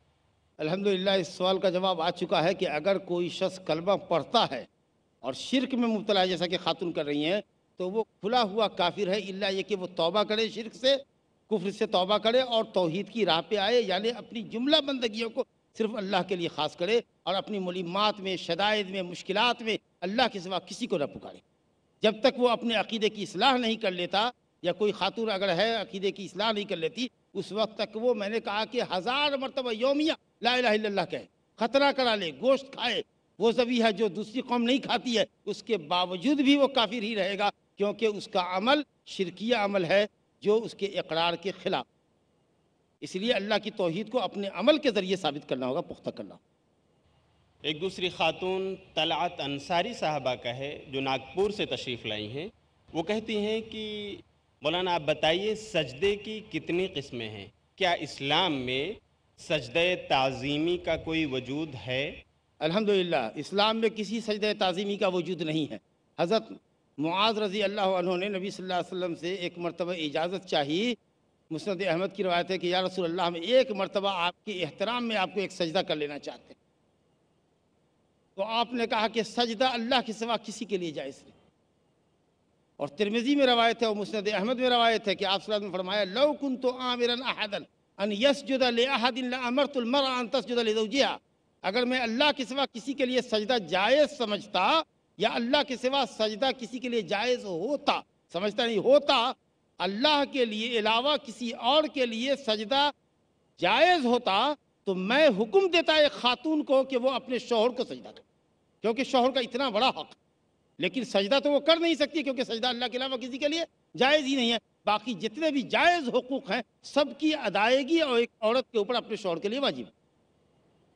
الحمدللہ اس سوال کا جواب آ چکا ہے کہ اگر کوئی شخص کلمہ پڑھتا ہے اور شرک میں مبتلا ہے جیسا کہ خاتون کر رہی ہیں, تو وہ کھلا ہوا کافر ہے, الا یہ کہ وہ توبہ کرے, شرک سے, کفر سے توبہ کرے اور توحید کی راہ پہ آئے, یعنی اپنی جملہ بندگیوں کو صرف اللہ کے لیے خاص کرے اور اپنی ملمات میں، شدائد میں، مشکلات میں اللہ کے سوا کسی کو نہ پکارے۔ جب تک وہ اپنے عقیدے کی اصلاح نہیں کر لیتا، یا کوئی خاتون اگر ہے عقیدے کی اصلاح نہیں کر لیتی، اس وقت تک وہ، میں نے کہا کہ 1000 مرتبہ یومیہ لا الہ الا اللہ کہے، خطرہ کرا لے، گوشت کھائے، وہ ذبیحہ جو دوسری قوم نہیں کھاتی ہے، اس کے باوجود بھی وہ کافر ہی رہے گا، کیونکہ اس کا عمل شرکیہ عمل ہے جو اس کے اقرار کے خلاف۔ اس لیے اللہ کی توحید کو اپنے عمل کے ذریعے ثابت کرنا ہوگا، پختہ کرنا ہوگا۔ ایک دوسری خاتون طلعت انصاری صاحبہ کا ہے جو ناگپور سے تشریف لائی ہیں۔ وہ کہتی ہیں کہ مولانا آپ بتائیے سجدے کی کتنی قسمیں ہیں؟ کیا اسلام میں سجدہ تعظیمی کا کوئی وجود ہے؟ الحمدللہ اسلام میں کسی سجدہ تعظیمی کا وجود نہیں ہے۔ حضرت معاذ رضی اللہ عنہ نے نبی صلی اللہ علیہ وسلم سے ایک مرتبہ اجازت چاہی۔ مسند احمد کی روایت ہے کہ یا رسول اللہ، ہم ایک مرتبہ آپ کے احترام میں آپ کو ایک سجدہ کر لینا چاہتے ہیں۔ تو آپ نے کہا کہ سجدہ اللہ کے سوا کسی کے لیے جائز نہیں۔ اور ترمذی میں روایت ہے اور مسند احمد میں روایت ہے کہ آپ صلی اللہ علیہ وسلم نے فرمایا لو کنت آمرا احدا ان یسجد لاحد لامرت المرأة ان تسجد لزوجها، اگر میں اللہ کے سوا کسی کے لیے سجدہ جائز سمجھتا، یا اللہ کے سوا سجدہ کسی کے لیے جائز ہوتا، سمجھتا نہیں ہوتا، اللہ کے لیے علاوہ کسی اور کے لیے سجدہ جائز ہوتا، تو میں حکم دیتا ایک خاتون کو کہ وہ اپنے شوہر کو سجدہ کرے، کیونکہ شوہر کا اتنا بڑا حق۔ لیکن سجدہ تو وہ کر نہیں سکتی، کیونکہ سجدہ اللہ کے علاوہ کسی کے لیے جائز ہی نہیں ہے۔ باقی جتنے بھی جائز حقوق ہیں سب کی ادائیگی اور ایک عورت کے اوپر اپنے شوہر کے لیے واجب ہے۔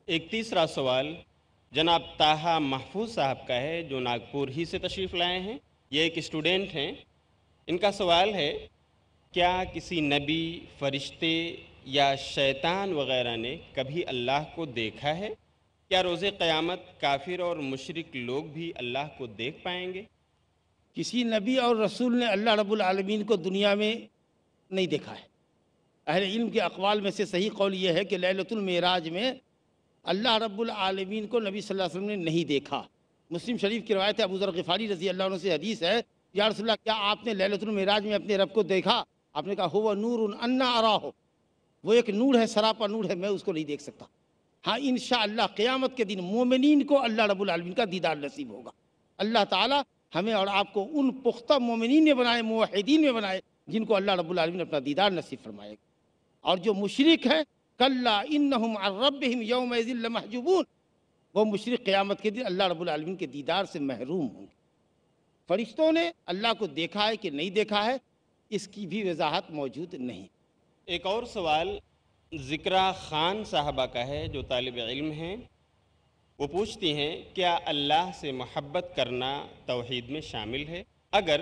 ایک تیسرا سوال جناب طاہا محفوظ صاحب کا ہے جو ناگپور ہی سے تشریف لائے ہیں۔ یہ ایک اسٹوڈنٹ ہیں۔ ان کا سوال ہے کیا کسی نبی، فرشتے یا شیطان وغیرہ نے کبھی اللہ کو دیکھا ہے؟ کیا روز قیامت کافر اور مشرک لوگ بھی اللہ کو دیکھ پائیں گے؟ کسی نبی اور رسول نے اللہ رب العالمین کو دنیا میں نہیں دیکھا ہے۔ اہل علم کے اقوال میں سے صحیح قول یہ ہے کہ لیلۃ المعراج میں اللہ رب العالمین کو نبی صلی اللہ علیہ وسلم نے نہیں دیکھا۔ مسلم شریف کی روایت ہے، ابو ذر غفاری رضی اللہ عنہ سے حدیث ہے، یا رسول اللہ کیا آپ نے لیلۃ المعراج میں اپنے رب کو دیکھا؟ آپ نے کہا ہوا نور انا اراہ، وہ ایک نور ہے، سراپا نور ہے، میں اس کو نہیں دیکھ سکتا۔ ہاں انشاءاللہ قیامت کے دن مومنین کو اللہ رب العالمین کا دیدار نصیب ہوگا۔ اللہ تعالی ہمیں اور آپ کو ان پختہ مومنین میں بنائے، موحدین میں بنائے، جن کو اللہ رب العالمین اپنا دیدار نصیب فرمائے گا۔ اور جو مشرک ہیں کلا انہم عن ربہم یومئذ لمحجوبون، وہ مشرک قیامت کے دن اللہ رب العالمین کے دیدار سے محروم ہوں گے۔ فرشتوں نے اللہ کو دیکھا ہے کہ نہیں دیکھا ہے، اس کی بھی وضاحت موجود نہیں۔ ایک اور سوال ذکرہ خان صاحبہ کا ہے جو طالب علم ہیں۔ وہ پوچھتی ہیں کیا اللہ سے محبت کرنا توحید میں شامل ہے؟ اگر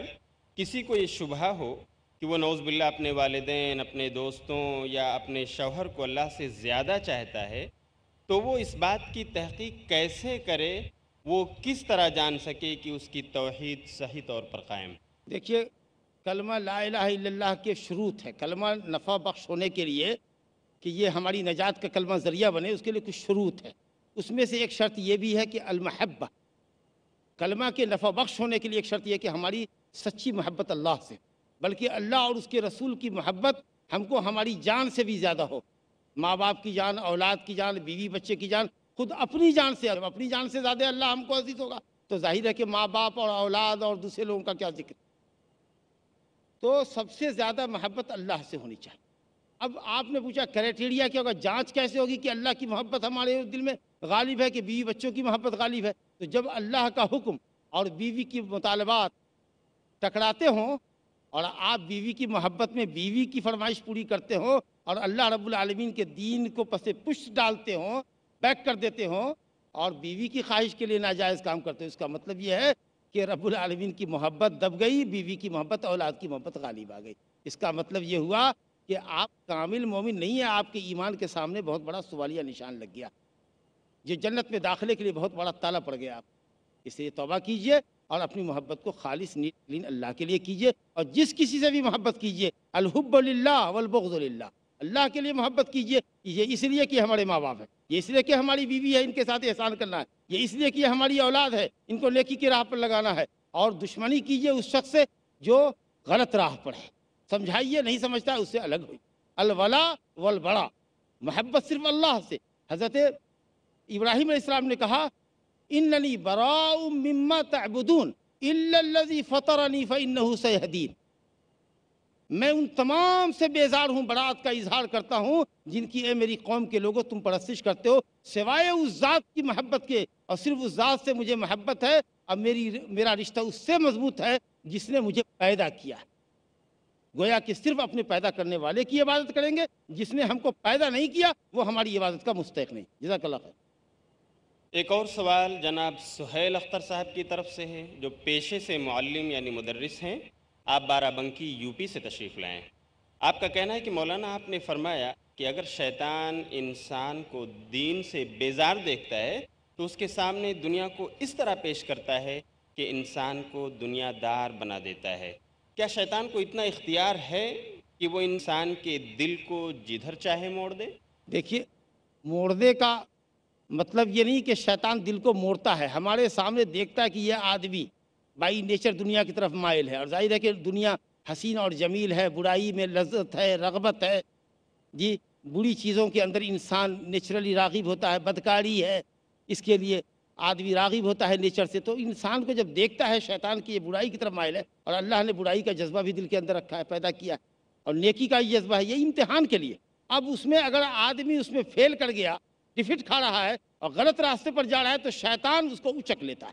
کسی کو یہ شبہ ہو کہ وہ نعوذ باللہ اپنے والدین، اپنے دوستوں یا اپنے شوہر کو اللہ سے زیادہ چاہتا ہے، تو وہ اس بات کی تحقیق کیسے کرے؟ وہ کس طرح جان سکے کہ اس کی توحید صحیح طور پر قائم ہے؟ دیکھیے کلمہ لا الہ الا اللہ کے شروط ہے۔ کلمہ نفع بخش ہونے کے لیے کہ یہ ہماری نجات کا کلمہ ذریعہ بنے، اس کے لیے کچھ شروط ہے۔ اس میں سے ایک شرط یہ بھی ہے کہ المحبہ، کلمہ کے نفع بخش ہونے کے لیے ایک شرط یہ کہ ہماری سچی محبت اللہ سے، بلکہ اللہ اور اس کے رسول کی محبت ہم کو ہماری جان سے بھی زیادہ ہو۔ ماں باپ کی جان، اولاد کی جان، بیوی بچے کی جان، خود اپنی جان سے، اپنی جان سے زیادہ اللہ ہم کو عزیز ہوگا تو ظاہر ہے کہ ماں باپ اور اولاد اور دوسرے لوگوں کا کیا ذکر۔ تو سب سے زیادہ محبت اللہ سے ہونی چاہیے۔ اب آپ نے پوچھا کرائٹیریا کیا ہوگا، جانچ کیسے ہوگی کہ اللہ کی محبت ہمارے دل میں غالب ہے کہ بیوی بچوں کی محبت غالب ہے؟ تو جب اللہ کا حکم اور بیوی کی مطالبات ٹکراتے ہوں اور آپ بیوی کی محبت میں بیوی کی فرمائش پوری کرتے ہوں اور اللہ رب العالمین کے دین کو پس پش ڈالتے ہوں، بیک کر دیتے ہوں اور بیوی کی خواہش کے لیے ناجائز کام کرتے ہوں، اس کا مطلب یہ ہے کہ رب العالمین کی محبت دب گئی، بیوی کی محبت، اولاد کی محبت غالب آ گئی۔ اس کا مطلب یہ ہوا کہ آپ کامل مومن نہیں ہیں، آپ کے ایمان کے سامنے بہت بڑا سوالیہ نشان لگ گیا، جو جنت میں داخلے کے لیے بہت بڑا تالا پڑ گیا۔ آپ اس لیے توبہ کیجئے اور اپنی محبت کو خالص نیک اللہ کے لیے کیجئے، اور جس کسی سے بھی محبت کیجئے الحب للہ والبغض للہ، اللہ کے لیے محبت کیجئے، یہ اس لیے کہ ہمارے ماں باپ ہیں، یہ اس لیے کہ ہماری بیوی ہے، ان کے ساتھ احسان کرنا ہے، یہ اس لیے کہ ہماری اولاد ہے، ان کو نیکی کی راہ پر لگانا ہے، اور دشمنی کیجئے اس شخص سے جو غلط راہ پر ہے، سمجھائیے، نہیں سمجھتا اس سے الگ ہوئی۔ الولا والبرا، محبت صرف اللہ سے۔ حضرت ابراہیم علیہ السلام نے کہا اننی براء مما تعبدون الا الذی فطرنی فانہ سیہدین، میں ان تمام سے بیزار ہوں، براءت کا اظہار کرتا ہوں جن کی اے میری قوم کے لوگوں تم پرستش کرتے ہو، سوائے اس ذات کی محبت کے، اور صرف اس ذات سے مجھے محبت ہے، اب میرا رشتہ اس سے مضبوط ہے جس نے مجھے پیدا کیا ہے۔ گویا کہ صرف اپنے پیدا کرنے والے کی عبادت کریں گے، جس نے ہم کو پیدا نہیں کیا وہ ہماری عبادت کا مستحق نہیں۔ جزاک اللہ خیر۔ ایک اور سوال جناب سہیل اختر صاحب کی طرف سے ہے، جو پیشے سے معلم یعنی مدرس ہیں، آپ بارہ بنکی یو پی سے تشریف لائیں۔ آپ کا کہنا ہے کہ مولانا آپ نے فرمایا کہ اگر شیطان انسان کو دین سے بیزار دیکھتا ہے تو اس کے سامنے دنیا کو اس طرح پیش کرتا ہے کہ انسان کو دنیا دار بنا دیتا ہے۔ کیا شیطان کو اتنا اختیار ہے کہ وہ انسان کے دل کو جدھر چاہے موڑ دے؟ دیکھیے، موڑنے کا مطلب یہ نہیں کہ شیطان دل کو موڑتا ہے، ہمارے سامنے دیکھتا ہے کہ یہ آدمی بائی نیچر دنیا کی طرف مائل ہے، اور ظاہر ہے کہ دنیا حسین اور جمیل ہے، برائی میں لذت ہے، رغبت ہے، جی بری چیزوں کے اندر انسان نیچرلی راغب ہوتا ہے، بدکاری ہے، اس کے لیے آدمی راغب ہوتا ہے نیچر سے۔ تو انسان کو جب دیکھتا ہے شیطان کی یہ برائی کی طرف مائل ہے، اور اللہ نے برائی کا جذبہ بھی دل کے اندر رکھا ہے، پیدا کیا ہے، اور نیکی کا یہ جذبہ ہے، یہ امتحان کے لیے۔ اب اس میں اگر آدمی اس میں فیل کر گیا، ڈیفیٹ کھا رہا ہے اور غلط راستے پر جا رہا ہے، تو شیطان اس کو اچک لیتا ہے،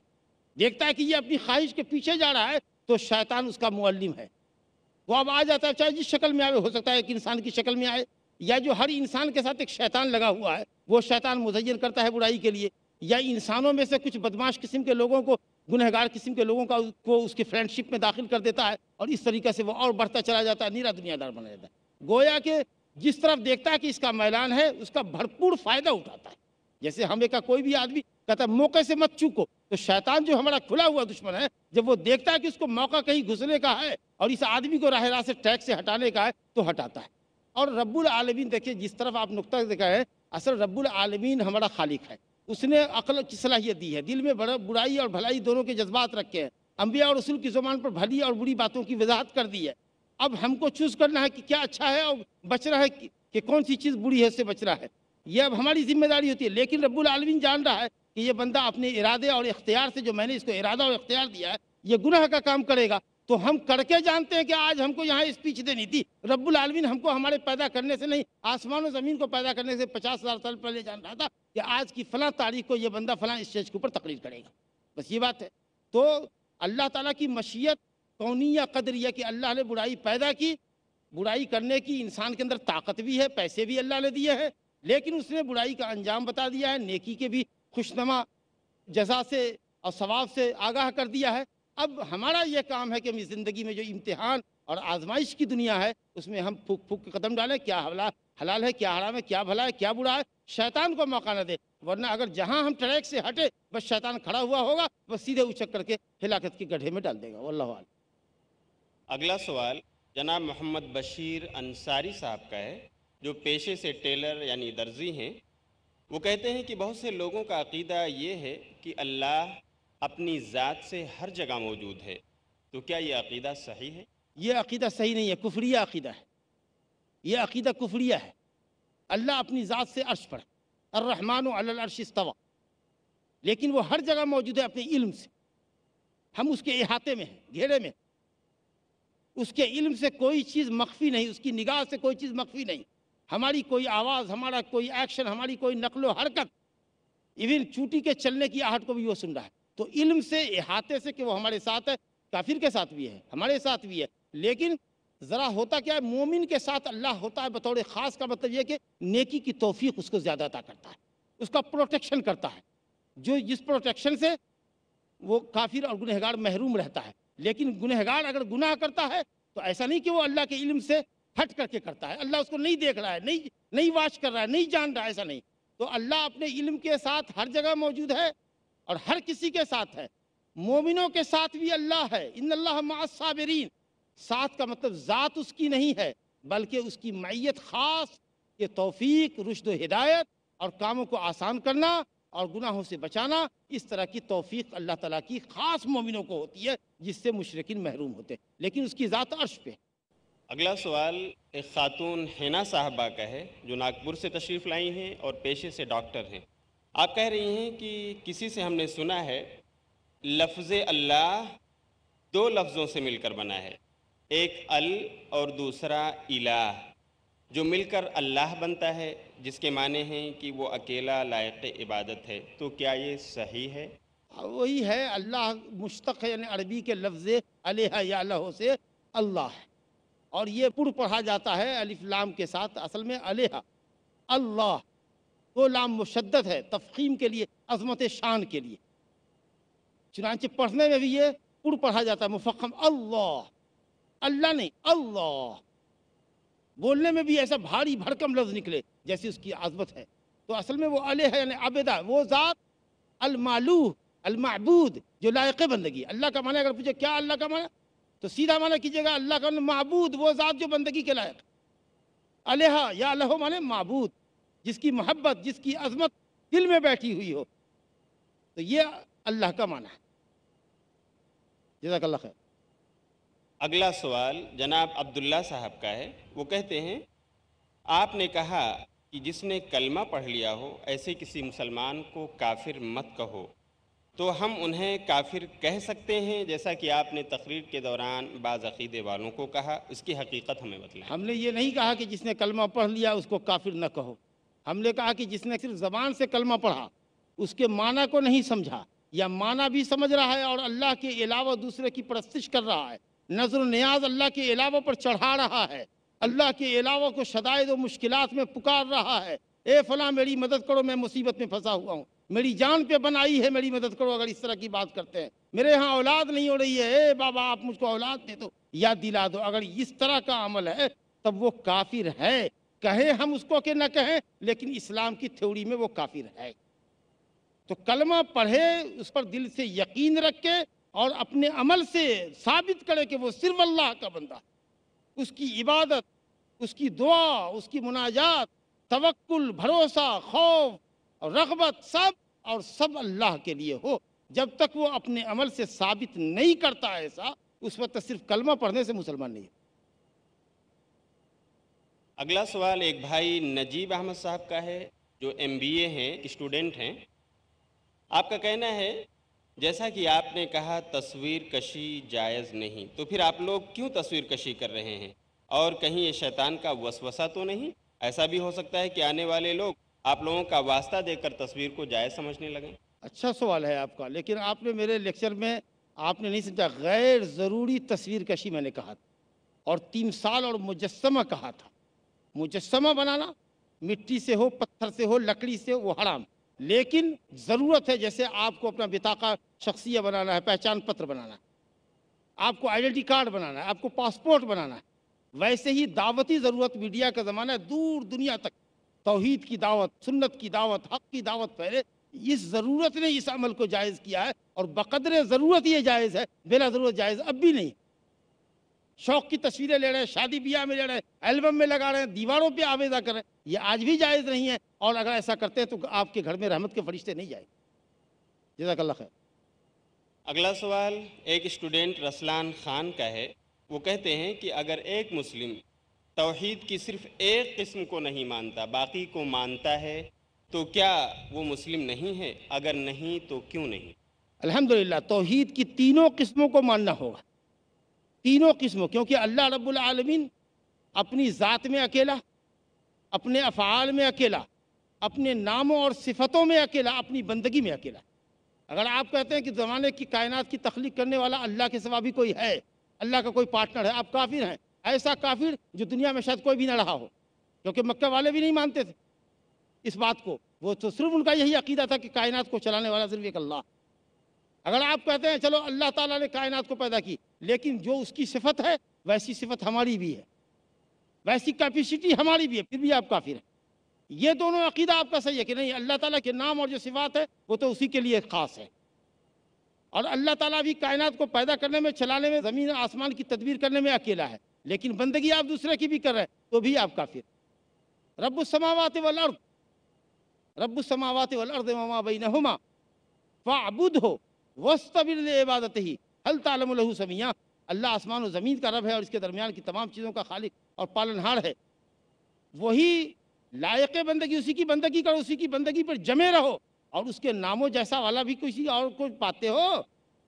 دیکھتا ہے کہ یہ اپنی خواہش کے پیچھے جا رہا ہے، تو شیطان اس کا معلم ہے، وہ اب آ جاتا ہے، چاہے جس شکل میں آئے، ہو سکتا ہے ایک انسان کی شکل میں آئے، یا جو ہر انسان کے ساتھ ایک شیطان لگا ہوا ہے، وہ شیطان مزین کرتا ہے برائی کے لیے، یا انسانوں میں سے کچھ بدماش قسم کے لوگوں کو، گنہگار قسم کے لوگوں کو اس کی فرینڈشپ میں داخل کر دیتا ہے، اور اس طریقے سے وہ اور بڑھتا چلا جاتا ہے، نیرا دنیا دار بنا جاتا ہے۔ گویا کہ جس طرف دیکھتا ہے کہ اس کا میلان ہے، اس کا بھرپور فائدہ اٹھاتا ہے۔ جیسے ہمیں کا کوئی بھی آدمی کہتا ہے موقع سے مت چوکو، تو شیطان جو ہمارا کھلا ہوا دشمن ہے، جب وہ دیکھتا ہے کہ اس کو موقع کہیں گھسنے کا ہے اور اس آدمی کو راہ راست سے ٹریک سے ہٹانے کا ہے، تو ہٹاتا ہے۔ اور رب العالمین، دیکھیں جس طرف آپ نقطہ دیکھا ہے، اصل رب العالمین ہمارا خالق ہے، اس نے عقل کی صلاحیت دی ہے، دل میں برائی اور بھلائی دونوں کے جذبات رکھے ہیں، انبیاء اور رسول کی زبان پر بھلی اور بری باتوں کی وضاحت کر دی ہے۔ اب ہم کو چوز کرنا ہے کہ کیا اچھا ہے اور بچنا ہے کہ کون سی چیز بری ہے، اس سے بچنا ہے، یہ اب ہماری ذمہ داری ہوتی ہے۔ لیکن رب العالمین جان رہا ہے کہ یہ بندہ اپنے ارادے اور اختیار سے، جو میں نے اس کو ارادہ اور اختیار دیا ہے، یہ گناہ کا کام کرے گا، تو ہم کر کے جانتے ہیں کہ آج ہم کو یہاں اسپیچ دینی تھی، رب العالمین ہم کو ہمارے پیدا کرنے سے نہیں، آسمان و زمین کو پیدا کرنے سے 50,000 سال پہلے جان رہا تھا کہ آج کی فلاں تاریخ کو یہ بندہ فلاں اسٹیج کے اوپر تقریر کرے گا، بس یہ بات ہے۔ تو اللہ تعالیٰ کی مشیت کونیہ قدریہ کہ اللہ نے برائی پیدا کی، برائی کرنے کی انسان کے اندر طاقت بھی ہے، پیسے بھی اللہ نے دیے ہیں، لیکن اس نے برائی کا انجام بتا دیا ہے، نیکی کے بھی خوشنما جزا سے اور ثواب سے آگاہ کر دیا ہے۔ اب ہمارا یہ کام ہے کہ ہم اس زندگی میں جو امتحان اور آزمائش کی دنیا ہے، اس میں ہم پھک پھک کے قدم ڈالیں، کیا حلال ہے، کیا حرام ہے، کیا بھلا ہے، کیا برا ہے، شیطان کو موقع نہ دے، ورنہ اگر جہاں ہم ٹریک سے ہٹے، بس شیطان کھڑا ہوا ہوگا، بس سیدھے اچک کر کے ہلاکت کے گڈھے میں ڈال دے گا۔ واللہ اعلم۔ اگلا سوال جناب محمد بشیر انصاری صاحب کا ہے، جو پیشے سے ٹیلر یعنی درزی ہیں۔ وہ کہتے ہیں کہ بہت سے لوگوں کا عقیدہ یہ ہے کہ اللہ اپنی ذات سے ہر جگہ موجود ہے، تو کیا یہ عقیدہ صحیح ہے؟ یہ عقیدہ صحیح نہیں ہے، کفریہ عقیدہ ہے، یہ عقیدہ کفریہ ہے۔ اللہ اپنی ذات سے عرش پر، الرحمن علی العرش استوى، لیکن وہ ہر جگہ موجود ہے اپنے علم سے، ہم اس کے احاطے میں ہیں، گھیرے میں، اس کے علم سے کوئی چیز مخفی نہیں، اس کی نگاہ سے کوئی چیز مخفی نہیں، ہماری کوئی آواز، ہمارا کوئی ایکشن، ہماری کوئی نقل و حرکت، ایون چوٹی کے چلنے کی آہٹ کو بھی وہ سن رہا ہے۔ تو علم سے، احاطے سے کہ وہ ہمارے ساتھ ہے، کافر کے ساتھ بھی ہے، ہمارے ساتھ بھی ہے، لیکن ذرا ہوتا کیا ہے، مومن کے ساتھ اللہ ہوتا ہے بطور خاص، کا مطلب یہ کہ نیکی کی توفیق اس کو زیادہ عطا کرتا ہے، اس کا پروٹیکشن کرتا ہے، جو جس پروٹیکشن سے وہ کافر اور گنہگار محروم رہتا ہے۔ لیکن گنہگار اگر گناہ کرتا ہے تو ایسا نہیں کہ وہ اللہ کے علم سے ہٹ کر کے کرتا ہے، اللہ اس کو نہیں دیکھ رہا ہے، نہیں واچ کر رہا ہے، نہیں جان رہا ہے، ایسا نہیں۔ تو اللہ اپنے علم کے ساتھ ہر جگہ موجود ہے اور ہر کسی کے ساتھ ہے، مومنوں کے ساتھ بھی اللہ ہے، ان اللہ مع الصابرین، ساتھ کا مطلب ذات اس کی نہیں ہے، بلکہ اس کی معیت خاص، کہ توفیق، رشد و ہدایت اور کاموں کو آسان کرنا اور گناہوں سے بچانا، اس طرح کی توفیق اللہ تعالیٰ کی خاص مومنوں کو ہوتی ہے، جس سے مشرکین محروم ہوتے ہیں، لیکن اس کی ذات عرش پہ۔ اگلا سوال ایک خاتون حنا صاحبہ کا ہے، جو ناگپور سے تشریف لائی ہیں اور پیشے سے ڈاکٹر ہیں۔ آپ کہہ رہی ہیں کہ کسی سے ہم نے سنا ہے لفظ اللہ دو لفظوں سے مل کر بنا ہے، ایک ال اور دوسرا الہ، جو مل کر اللہ بنتا ہے، جس کے معنی ہیں کہ وہ اکیلا لائق عبادت ہے۔ تو کیا یہ صحیح ہے؟ وہی ہے، اللہ مشتق ہے، یعنی عربی کے لفظ الہ یا اللہ سے اللہ ہے، اور یہ پر پڑھا جاتا ہے الف لام کے ساتھ، اصل میں الہ اللہ، وہ لام مشدد ہے تفخیم کے لیے، عظمت شان کے لیے، چنانچہ پڑھنے میں بھی یہ پر پڑھا جاتا ہے مفخم اللہ، اللہ نہیں اللہ، بولنے میں بھی ایسا بھاری بھرکم لفظ نکلے جیسی اس کی عظمت ہے، تو اصل میں وہ الہ ہے، یعنی عبدہ، وہ ذات المعلوہ المعبود جو لائق بندگی۔ اللہ کا معنی اگر پوچھے کیا اللہ کا معنی، تو سیدھا معنی کیجئے گا اللہ کا معبود، وہ ذات جو بندگی کے لائق۔ الہ یا اللہ معنی معبود، جس کی محبت، جس کی عظمت دل میں بیٹھی ہوئی ہو، تو یہ اللہ کا معنی ہے۔ جزاک اللہ خیر۔ اگلا سوال جناب عبداللہ صاحب کا ہے، وہ کہتے ہیں آپ نے کہا کہ جس نے کلمہ پڑھ لیا ہو ایسے کسی مسلمان کو کافر مت کہو، تو ہم انہیں کافر کہہ سکتے ہیں جیسا کہ آپ نے تقریر کے دوران بعض عقیدے والوں کو کہا؟ اس کی حقیقت ہمیں بتلائیں۔ ہم نے یہ نہیں کہا کہ جس نے کلمہ پڑھ لیا اس کو کافر نہ کہو، ہم نے کہا کہ جس نے صرف زبان سے کلمہ پڑھا، اس کے معنی کو نہیں سمجھا، یا معنی بھی سمجھ رہا ہے اور اللہ کے علاوہ دوسرے کی پرستش کر رہا ہے، نظر و نیاز اللہ کے علاوہ پر چڑھا رہا ہے، اللہ کے علاوہ کو شدائد و مشکلات میں پکار رہا ہے، اے فلاں میری مدد کرو، میں مصیبت میں پھنسا ہوا ہوں، میری جان پہ بنائی ہے، میری مدد کرو، اگر اس طرح کی بات کرتے ہیں، میرے ہاں اولاد نہیں ہو رہی ہے، اے بابا آپ مجھ کو اولاد دے دو یا دلا دو، اگر اس طرح کا عمل ہے تب وہ کافر ہے، کہیں ہم اس کو کہ نہ کہیں، لیکن اسلام کی تھیوری میں وہ کافر ہے۔ تو کلمہ پڑھے، اس پر دل سے یقین رکھے اور اپنے عمل سے ثابت کرے کہ وہ صرف اللہ کا بندہ ہے، اس کی عبادت، اس کی دعا، اس کی مناجات، توکل، بھروسہ، خوف اور رغبت، سب اللہ کے لیے ہو۔ جب تک وہ اپنے عمل سے ثابت نہیں کرتا ایسا، اس وقت صرف کلمہ پڑھنے سے مسلمان نہیں ہے۔ اگلا سوال ایک بھائی نجیب احمد صاحب کا ہے، جو MBA ہیں، اسٹوڈنٹ ہیں۔ آپ کا کہنا ہے جیسا کہ آپ نے کہا تصویر کشی جائز نہیں، تو پھر آپ لوگ کیوں تصویر کشی کر رہے ہیں؟ اور کہیں یہ شیطان کا وسوسہ تو نہیں؟ ایسا بھی ہو سکتا ہے کہ آنے والے لوگ آپ لوگوں کا واسطہ دے کر تصویر کو جائز سمجھنے لگیں۔ اچھا سوال ہے آپ کا، لیکن آپ نے میرے لیکچر میں آپ نے نہیں سمجھا، غیر ضروری تصویر کشی میں نے کہا تھا، اور تمثال اور مجسمہ کہا تھا۔ مجسمہ بنانا مٹی سے ہو، پتھر سے ہو، لکڑی سے ہو، وہ حرام، لیکن ضرورت ہے، جیسے آپ کو اپنا بطاقہ شخصیہ بنانا ہے، پہچان پتر بنانا ہے، آپ کو آئیڈینٹی کارڈ بنانا ہے، آپ کو پاسپورٹ بنانا ہے، ویسے ہی دعوتی ضرورت میڈیا کا زمانہ ہے، دور دنیا تک توحید کی دعوت، سنت کی دعوت، حق کی دعوت پھیلے، اس ضرورت نے اس عمل کو جائز کیا ہے، اور بقدر ضرورت یہ جائز ہے، بلا ضرورت جائز اب بھی نہیں۔ شوق کی تصویریں لے رہے ہیں، شادی بیاہ میں لے رہے ہیں، البم میں لگا رہے ہیں، دیواروں پہ آویزہ کر رہے ہیں، یہ آج بھی جائز نہیں ہے، اور اگر ایسا کرتے ہیں تو آپ کے گھر میں رحمت کے فرشتے نہیں جائیں گے۔ جزاک اللہ خیر۔ اگلا سوال ایک اسٹوڈنٹ رسلان خان کا ہے، وہ کہتے ہیں کہ اگر ایک مسلم توحید کی صرف ایک قسم کو نہیں مانتا، باقی کو مانتا ہے، تو کیا وہ مسلم نہیں ہے؟ اگر نہیں تو کیوں نہیں؟ الحمدللہ توحید کی تینوں قسموں کو ماننا ہوگا، تینوں قسموں، کیونکہ اللہ رب العالمین اپنی ذات میں اکیلا، اپنے افعال میں اکیلا، اپنے ناموں اور صفتوں میں اکیلا، اپنی بندگی میں اکیلا۔ اگر آپ کہتے ہیں کہ زمانے کی کائنات کی تخلیق کرنے والا اللہ کے سوا بھی کوئی ہے، اللہ کا کوئی پارٹنر ہے، آپ کافر ہیں، ایسا کافر جو دنیا میں شاید کوئی بھی نہ رہا ہو، کیونکہ مکہ والے بھی نہیں مانتے تھے اس بات کو، وہ تو صرف ان کا یہی عقیدہ تھا کہ کائنات کو چلانے والا صرف ایک اللہ۔ اگر آپ کہتے ہیں چلو اللہ تعالیٰ نے کائنات کو پیدا کی، لیکن جو اس کی صفت ہے ویسی صفت ہماری بھی ہے، ویسی کیپیسٹی ہماری بھی ہے، پھر بھی آپ کافر ہیں۔ یہ دونوں عقیدہ آپ کا صحیح ہے کہ نہیں، اللہ تعالیٰ کے نام اور جو صفات ہے وہ تو اسی کے لیے خاص ہے، اور اللہ تعالیٰ بھی کائنات کو پیدا کرنے میں، چلانے میں، زمین آسمان کی تدبیر کرنے میں اکیلا ہے، لیکن بندگی آپ دوسرے کی بھی کر رہے ہیں تو بھی آپ کافر۔ رب السماوات والارض، رب السماوات والارض وما بینہما فاعبدہ واستبر لعبادتہ ہل تعلم لہ سمیہ۔ اللہ آسمان و زمین کا رب ہے اور اس کے درمیان کی تمام چیزوں کا خالق اور پالنہار ہے، وہی لائق بندگی، اسی کی بندگی کرو، اسی کی بندگی پر جمے رہو، اور اس کے ناموں جیسا والا بھی کسی اور کو پاتے ہو،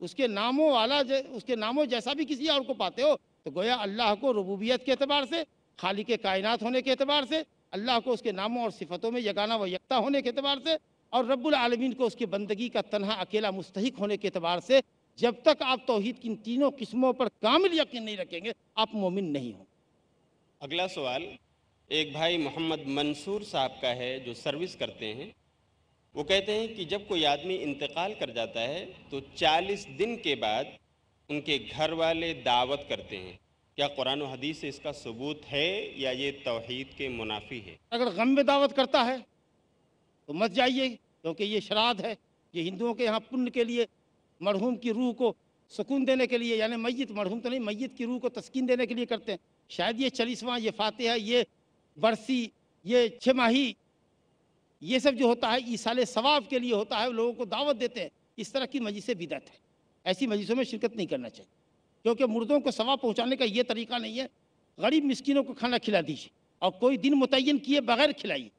اس کے ناموں جیسا بھی کسی اور کو پاتے ہو، تو گویا اللہ کو ربوبیت کے اعتبار سے، خالق کائنات ہونے کے اعتبار سے، اللہ کو اس کے ناموں اور صفتوں میں یگانہ و یکتا ہونے کے اعتبار سے، اور رب العالمین کو اس کی بندگی کا تنہا اکیلا مستحق ہونے کے اعتبار سے، جب تک آپ توحید کی ان تینوں قسموں پر کامل یقین نہیں رکھیں گے آپ مومن نہیں ہوں۔ اگلا سوال ایک بھائی محمد منصور صاحب کا ہے جو سروس کرتے ہیں۔ وہ کہتے ہیں کہ جب کوئی آدمی انتقال کر جاتا ہے تو 40 دن کے بعد ان کے گھر والے دعوت کرتے ہیں، کیا قرآن و حدیث سے اس کا ثبوت ہے یا یہ توحید کے منافی ہے؟ اگر غم میں دعوت کرتا ہے تو مت جائیے، کیونکہ یہ شراد ہے، یہ ہندوؤں کے یہاں پن کے لیے، مرحوم کی روح کو سکون دینے کے لیے، یعنی میت، مرحوم تو نہیں، میت کی روح کو تسکین دینے کے لیے کرتے ہیں۔ شاید یہ 40واں، یہ فاتحہ، یہ برسی، یہ 6 ماہی، یہ سب جو ہوتا ہے ایصال ثواب کے لیے ہوتا ہے، لوگوں کو دعوت دیتے ہیں۔ اس طرح کی مجلسیں بدعت ہے، ایسی مجلسوں میں شرکت نہیں کرنا چاہیے، کیونکہ مردوں کو ثواب پہنچانے کا یہ طریقہ نہیں ہے۔ غریب مسکینوں کو کھانا کھلا دیجیے، اور کوئی دن متعین کیے بغیر کھلائیے،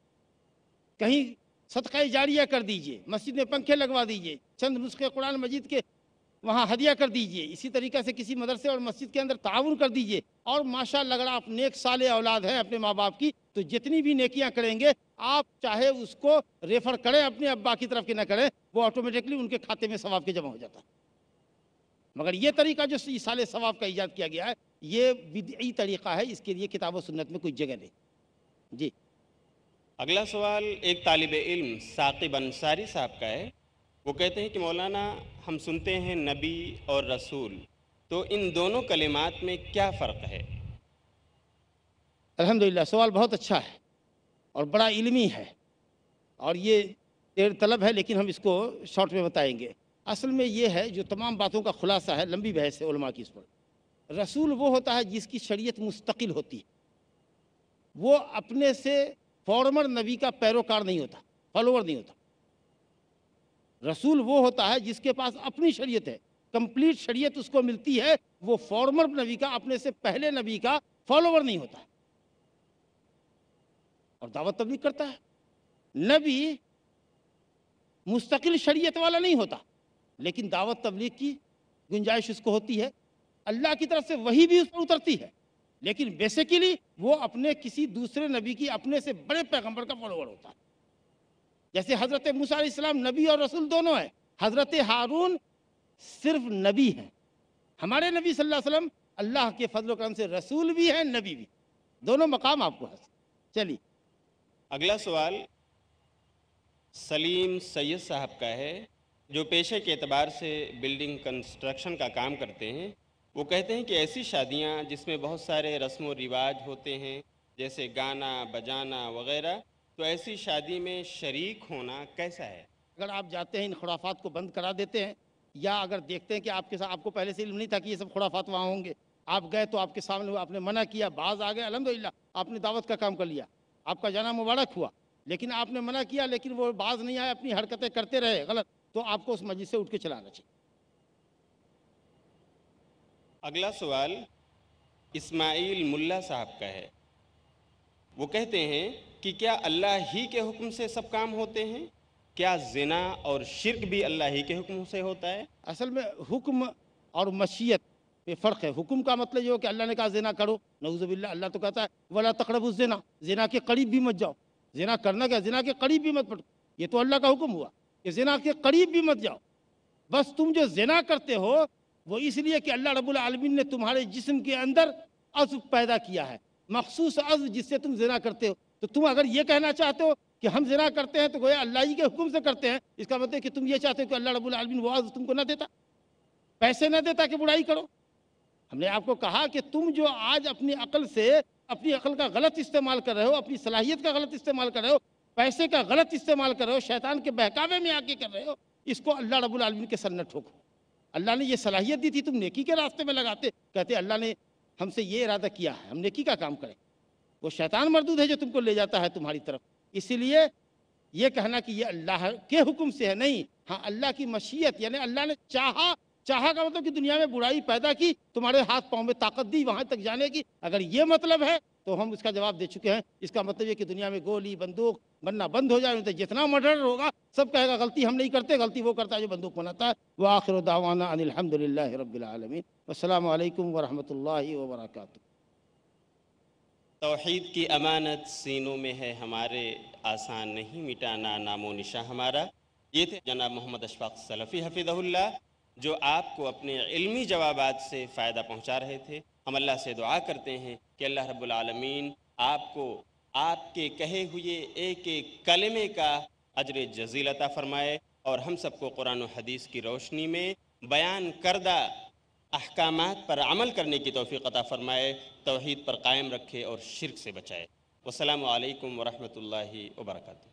کہیں صدقہ جاریہ کر دیجئے، مسجد میں پنکھے لگوا دیجئے، چند نسخے قرآن مجید کے وہاں ہدیہ کر دیجئے، اسی طریقے سے کسی مدرسے اور مسجد کے اندر تعاون کر دیجئے، اور ماشاءاللہ اگر آپ نیک صالح اولاد ہیں اپنے ماں باپ کی تو جتنی بھی نیکیاں کریں گے آپ چاہے اس کو ریفر کریں اپنے ابا کی طرف کی نہ کریں، وہ آٹومیٹکلی ان کے کھاتے میں ثواب کے جمع ہو جاتا ہے۔ مگر یہ طریقہ جو ایصال ثواب کا ایجاد کیا گیا ہے یہ بدعی طریقہ ہے، اس کے لیے کتاب و سنت میں کوئی جگہ نہیں۔ جی اگلا سوال ایک طالب علم ثاقب انصاری صاحب کا ہے۔ وہ کہتے ہیں کہ مولانا ہم سنتے ہیں نبی اور رسول، تو ان دونوں کلمات میں کیا فرق ہے؟ الحمدللہ سوال بہت اچھا ہے اور بڑا علمی ہے، اور یہ دیر طلب ہے لیکن ہم اس کو شارٹ میں بتائیں گے۔ اصل میں یہ ہے جو تمام باتوں کا خلاصہ ہے، لمبی بحث ہے علماء کی اس پر۔ رسول وہ ہوتا ہے جس کی شریعت مستقل ہوتی ہے، وہ اپنے سے فارمر نبی کا پیروکار نہیں ہوتا، فالوور نہیں ہوتا۔ رسول وہ ہوتا ہے جس کے پاس اپنی شریعت ہے، کمپلیٹ شریعت اس کو ملتی ہے، وہ فارمر نبی کا، اپنے سے پہلے نبی کا فالوور نہیں ہوتا ہے اور دعوت تبلیغ کرتا ہے۔ نبی مستقل شریعت والا نہیں ہوتا لیکن دعوت تبلیغ کی گنجائش اس کو ہوتی ہے، اللہ کی طرف سے وحی بھی اس پر اترتی ہے، لیکن بیسیکلی وہ اپنے کسی دوسرے نبی کی، اپنے سے بڑے پیغمبر کا فالوور ہوتا ہے۔ جیسے حضرت موسیٰ علیہ السلام نبی اور رسول دونوں ہیں، حضرت ہارون صرف نبی ہیں، ہمارے نبی صلی اللہ علیہ وسلم اللہ کے فضل و کرم سے رسول بھی ہیں، نبی بھی، دونوں مقام آپ کو حاصل۔ چلیے اگلا سوال سلیم سید صاحب کا ہے جو پیشے کے اعتبار سے بلڈنگ کنسٹرکشن کا کام کرتے ہیں۔ وہ کہتے ہیں کہ ایسی شادیاں جس میں بہت سارے رسم و رواج ہوتے ہیں جیسے گانا بجانا وغیرہ، تو ایسی شادی میں شریک ہونا کیسا ہے؟ اگر آپ جاتے ہیں ان خرافات کو بند کرا دیتے ہیں، یا اگر دیکھتے ہیں کہ آپ کے ساتھ، آپ کو پہلے سے علم نہیں تھا کہ یہ سب خرافات وہاں ہوں گے، آپ گئے تو آپ کے سامنے آپ نے منع کیا، بعض آ گئے الحمدللہ آپ نے دعوت کا کام کر لیا، آپ کا جانا مبارک ہوا، لیکن آپ نے منع کیا لیکن وہ بعض نہیں آئے، اپنی حرکتیں کرتے رہے غلط، تو آپ کو اس مجلس سے اٹھ کے چلانا چاہیے۔ اگلا سوال اسماعیل ملا صاحب کا ہے۔ وہ کہتے ہیں کہ کیا اللہ ہی کے حکم سے سب کام ہوتے ہیں؟ کیا زنا اور شرک بھی اللہ ہی کے حکم سے ہوتا ہے؟ اصل میں حکم اور مشیت پہ فرق ہے۔ حکم کا مطلب یہ ہو کہ اللہ نے کہا زنا کرو، نعوذ باللہ، اللہ تو کہتا ہے وَلَا تَقْرَبُوا الزِّنَا، زنا کے قریب بھی مت جاؤ۔ زنا کرنا کیا، زنا کے قریب بھی مت پڑو، یہ تو اللہ کا حکم ہوا کہ زنا کے قریب بھی مت جاؤ۔ بس تم جو زنا کرتے ہو وہ اس لیے کہ اللہ رب العالمین نے تمہارے جسم کے اندر عضو پیدا کیا ہے، مخصوص عضو جس سے تم زنا کرتے ہو، تو تم اگر یہ کہنا چاہتے ہو کہ ہم زنا کرتے ہیں تو گویا اللہ ہی کے حکم سے کرتے ہیں، اس کا مطلب ہے کہ تم یہ چاہتے ہو کہ اللہ رب العالمین وہ عضو تم کو نہ دیتا، پیسے نہ دیتا کہ برائی کرو۔ ہم نے آپ کو کہا کہ تم جو آج اپنی عقل سے، اپنی عقل کا غلط استعمال کر رہے ہو، اپنی صلاحیت کا غلط استعمال کر رہے ہو، پیسے کا غلط استعمال کر رہے ہو، شیطان کے بہکاوے میں آ کے کر رہے ہو، اس کو اللہ رب العالمین کے سر نہ ٹھوکو۔ اللہ نے یہ صلاحیت دی تھی، تم نیکی کے راستے میں لگاتے، کہتے اللہ نے ہم سے یہ ارادہ کیا ہے ہم نیکی کا کام کریں، وہ شیطان مردود ہے جو تم کو لے جاتا ہے تمہاری طرف۔ اس لیے یہ کہنا کہ یہ اللہ کے حکم سے ہے، نہیں، ہاں اللہ کی مشیت، یعنی اللہ نے چاہا کا مطلب کہ دنیا میں برائی پیدا کی، تمہارے ہاتھ پاؤں میں طاقت دی وہاں تک جانے کی، اگر یہ مطلب ہے تو ہم اس کا جواب دے چکے ہیں. اس کا مطلب یہ کہ دنیا میں گولی بندوق بننا بند ہو جائے تو جتنا مرڈر ہوگا سب کہے گا غلطی ہم نہیں کرتے، غلطی وہ کرتا ہے جو بندوق بناتا ہے. وآخر دعوانا ان الحمد للہ رب العالمین. السلام علیکم ورحمۃ اللہ وبرکاتہ. توحید کی امانت سینوں میں ہے ہمارے، آسان نہیں مٹانا نام و نشاں ہمارا. یہ تھے جناب محمد اشفاق سلفی حفظہ اللہ، جو آپ کو اپنے علمی جوابات سے فائدہ پہنچا رہے تھے. ہم اللہ سے دعا کرتے ہیں کہ اللہ رب العالمین آپ کو آپ کے کہے ہوئے ایک ایک کلمے کا اجر جزیل عطا فرمائے، اور ہم سب کو قرآن و حدیث کی روشنی میں بیان کردہ احکامات پر عمل کرنے کی توفیق عطا فرمائے، توحید پر قائم رکھے اور شرک سے بچائے. والسلام علیکم ورحمۃ اللہ وبرکاتہ.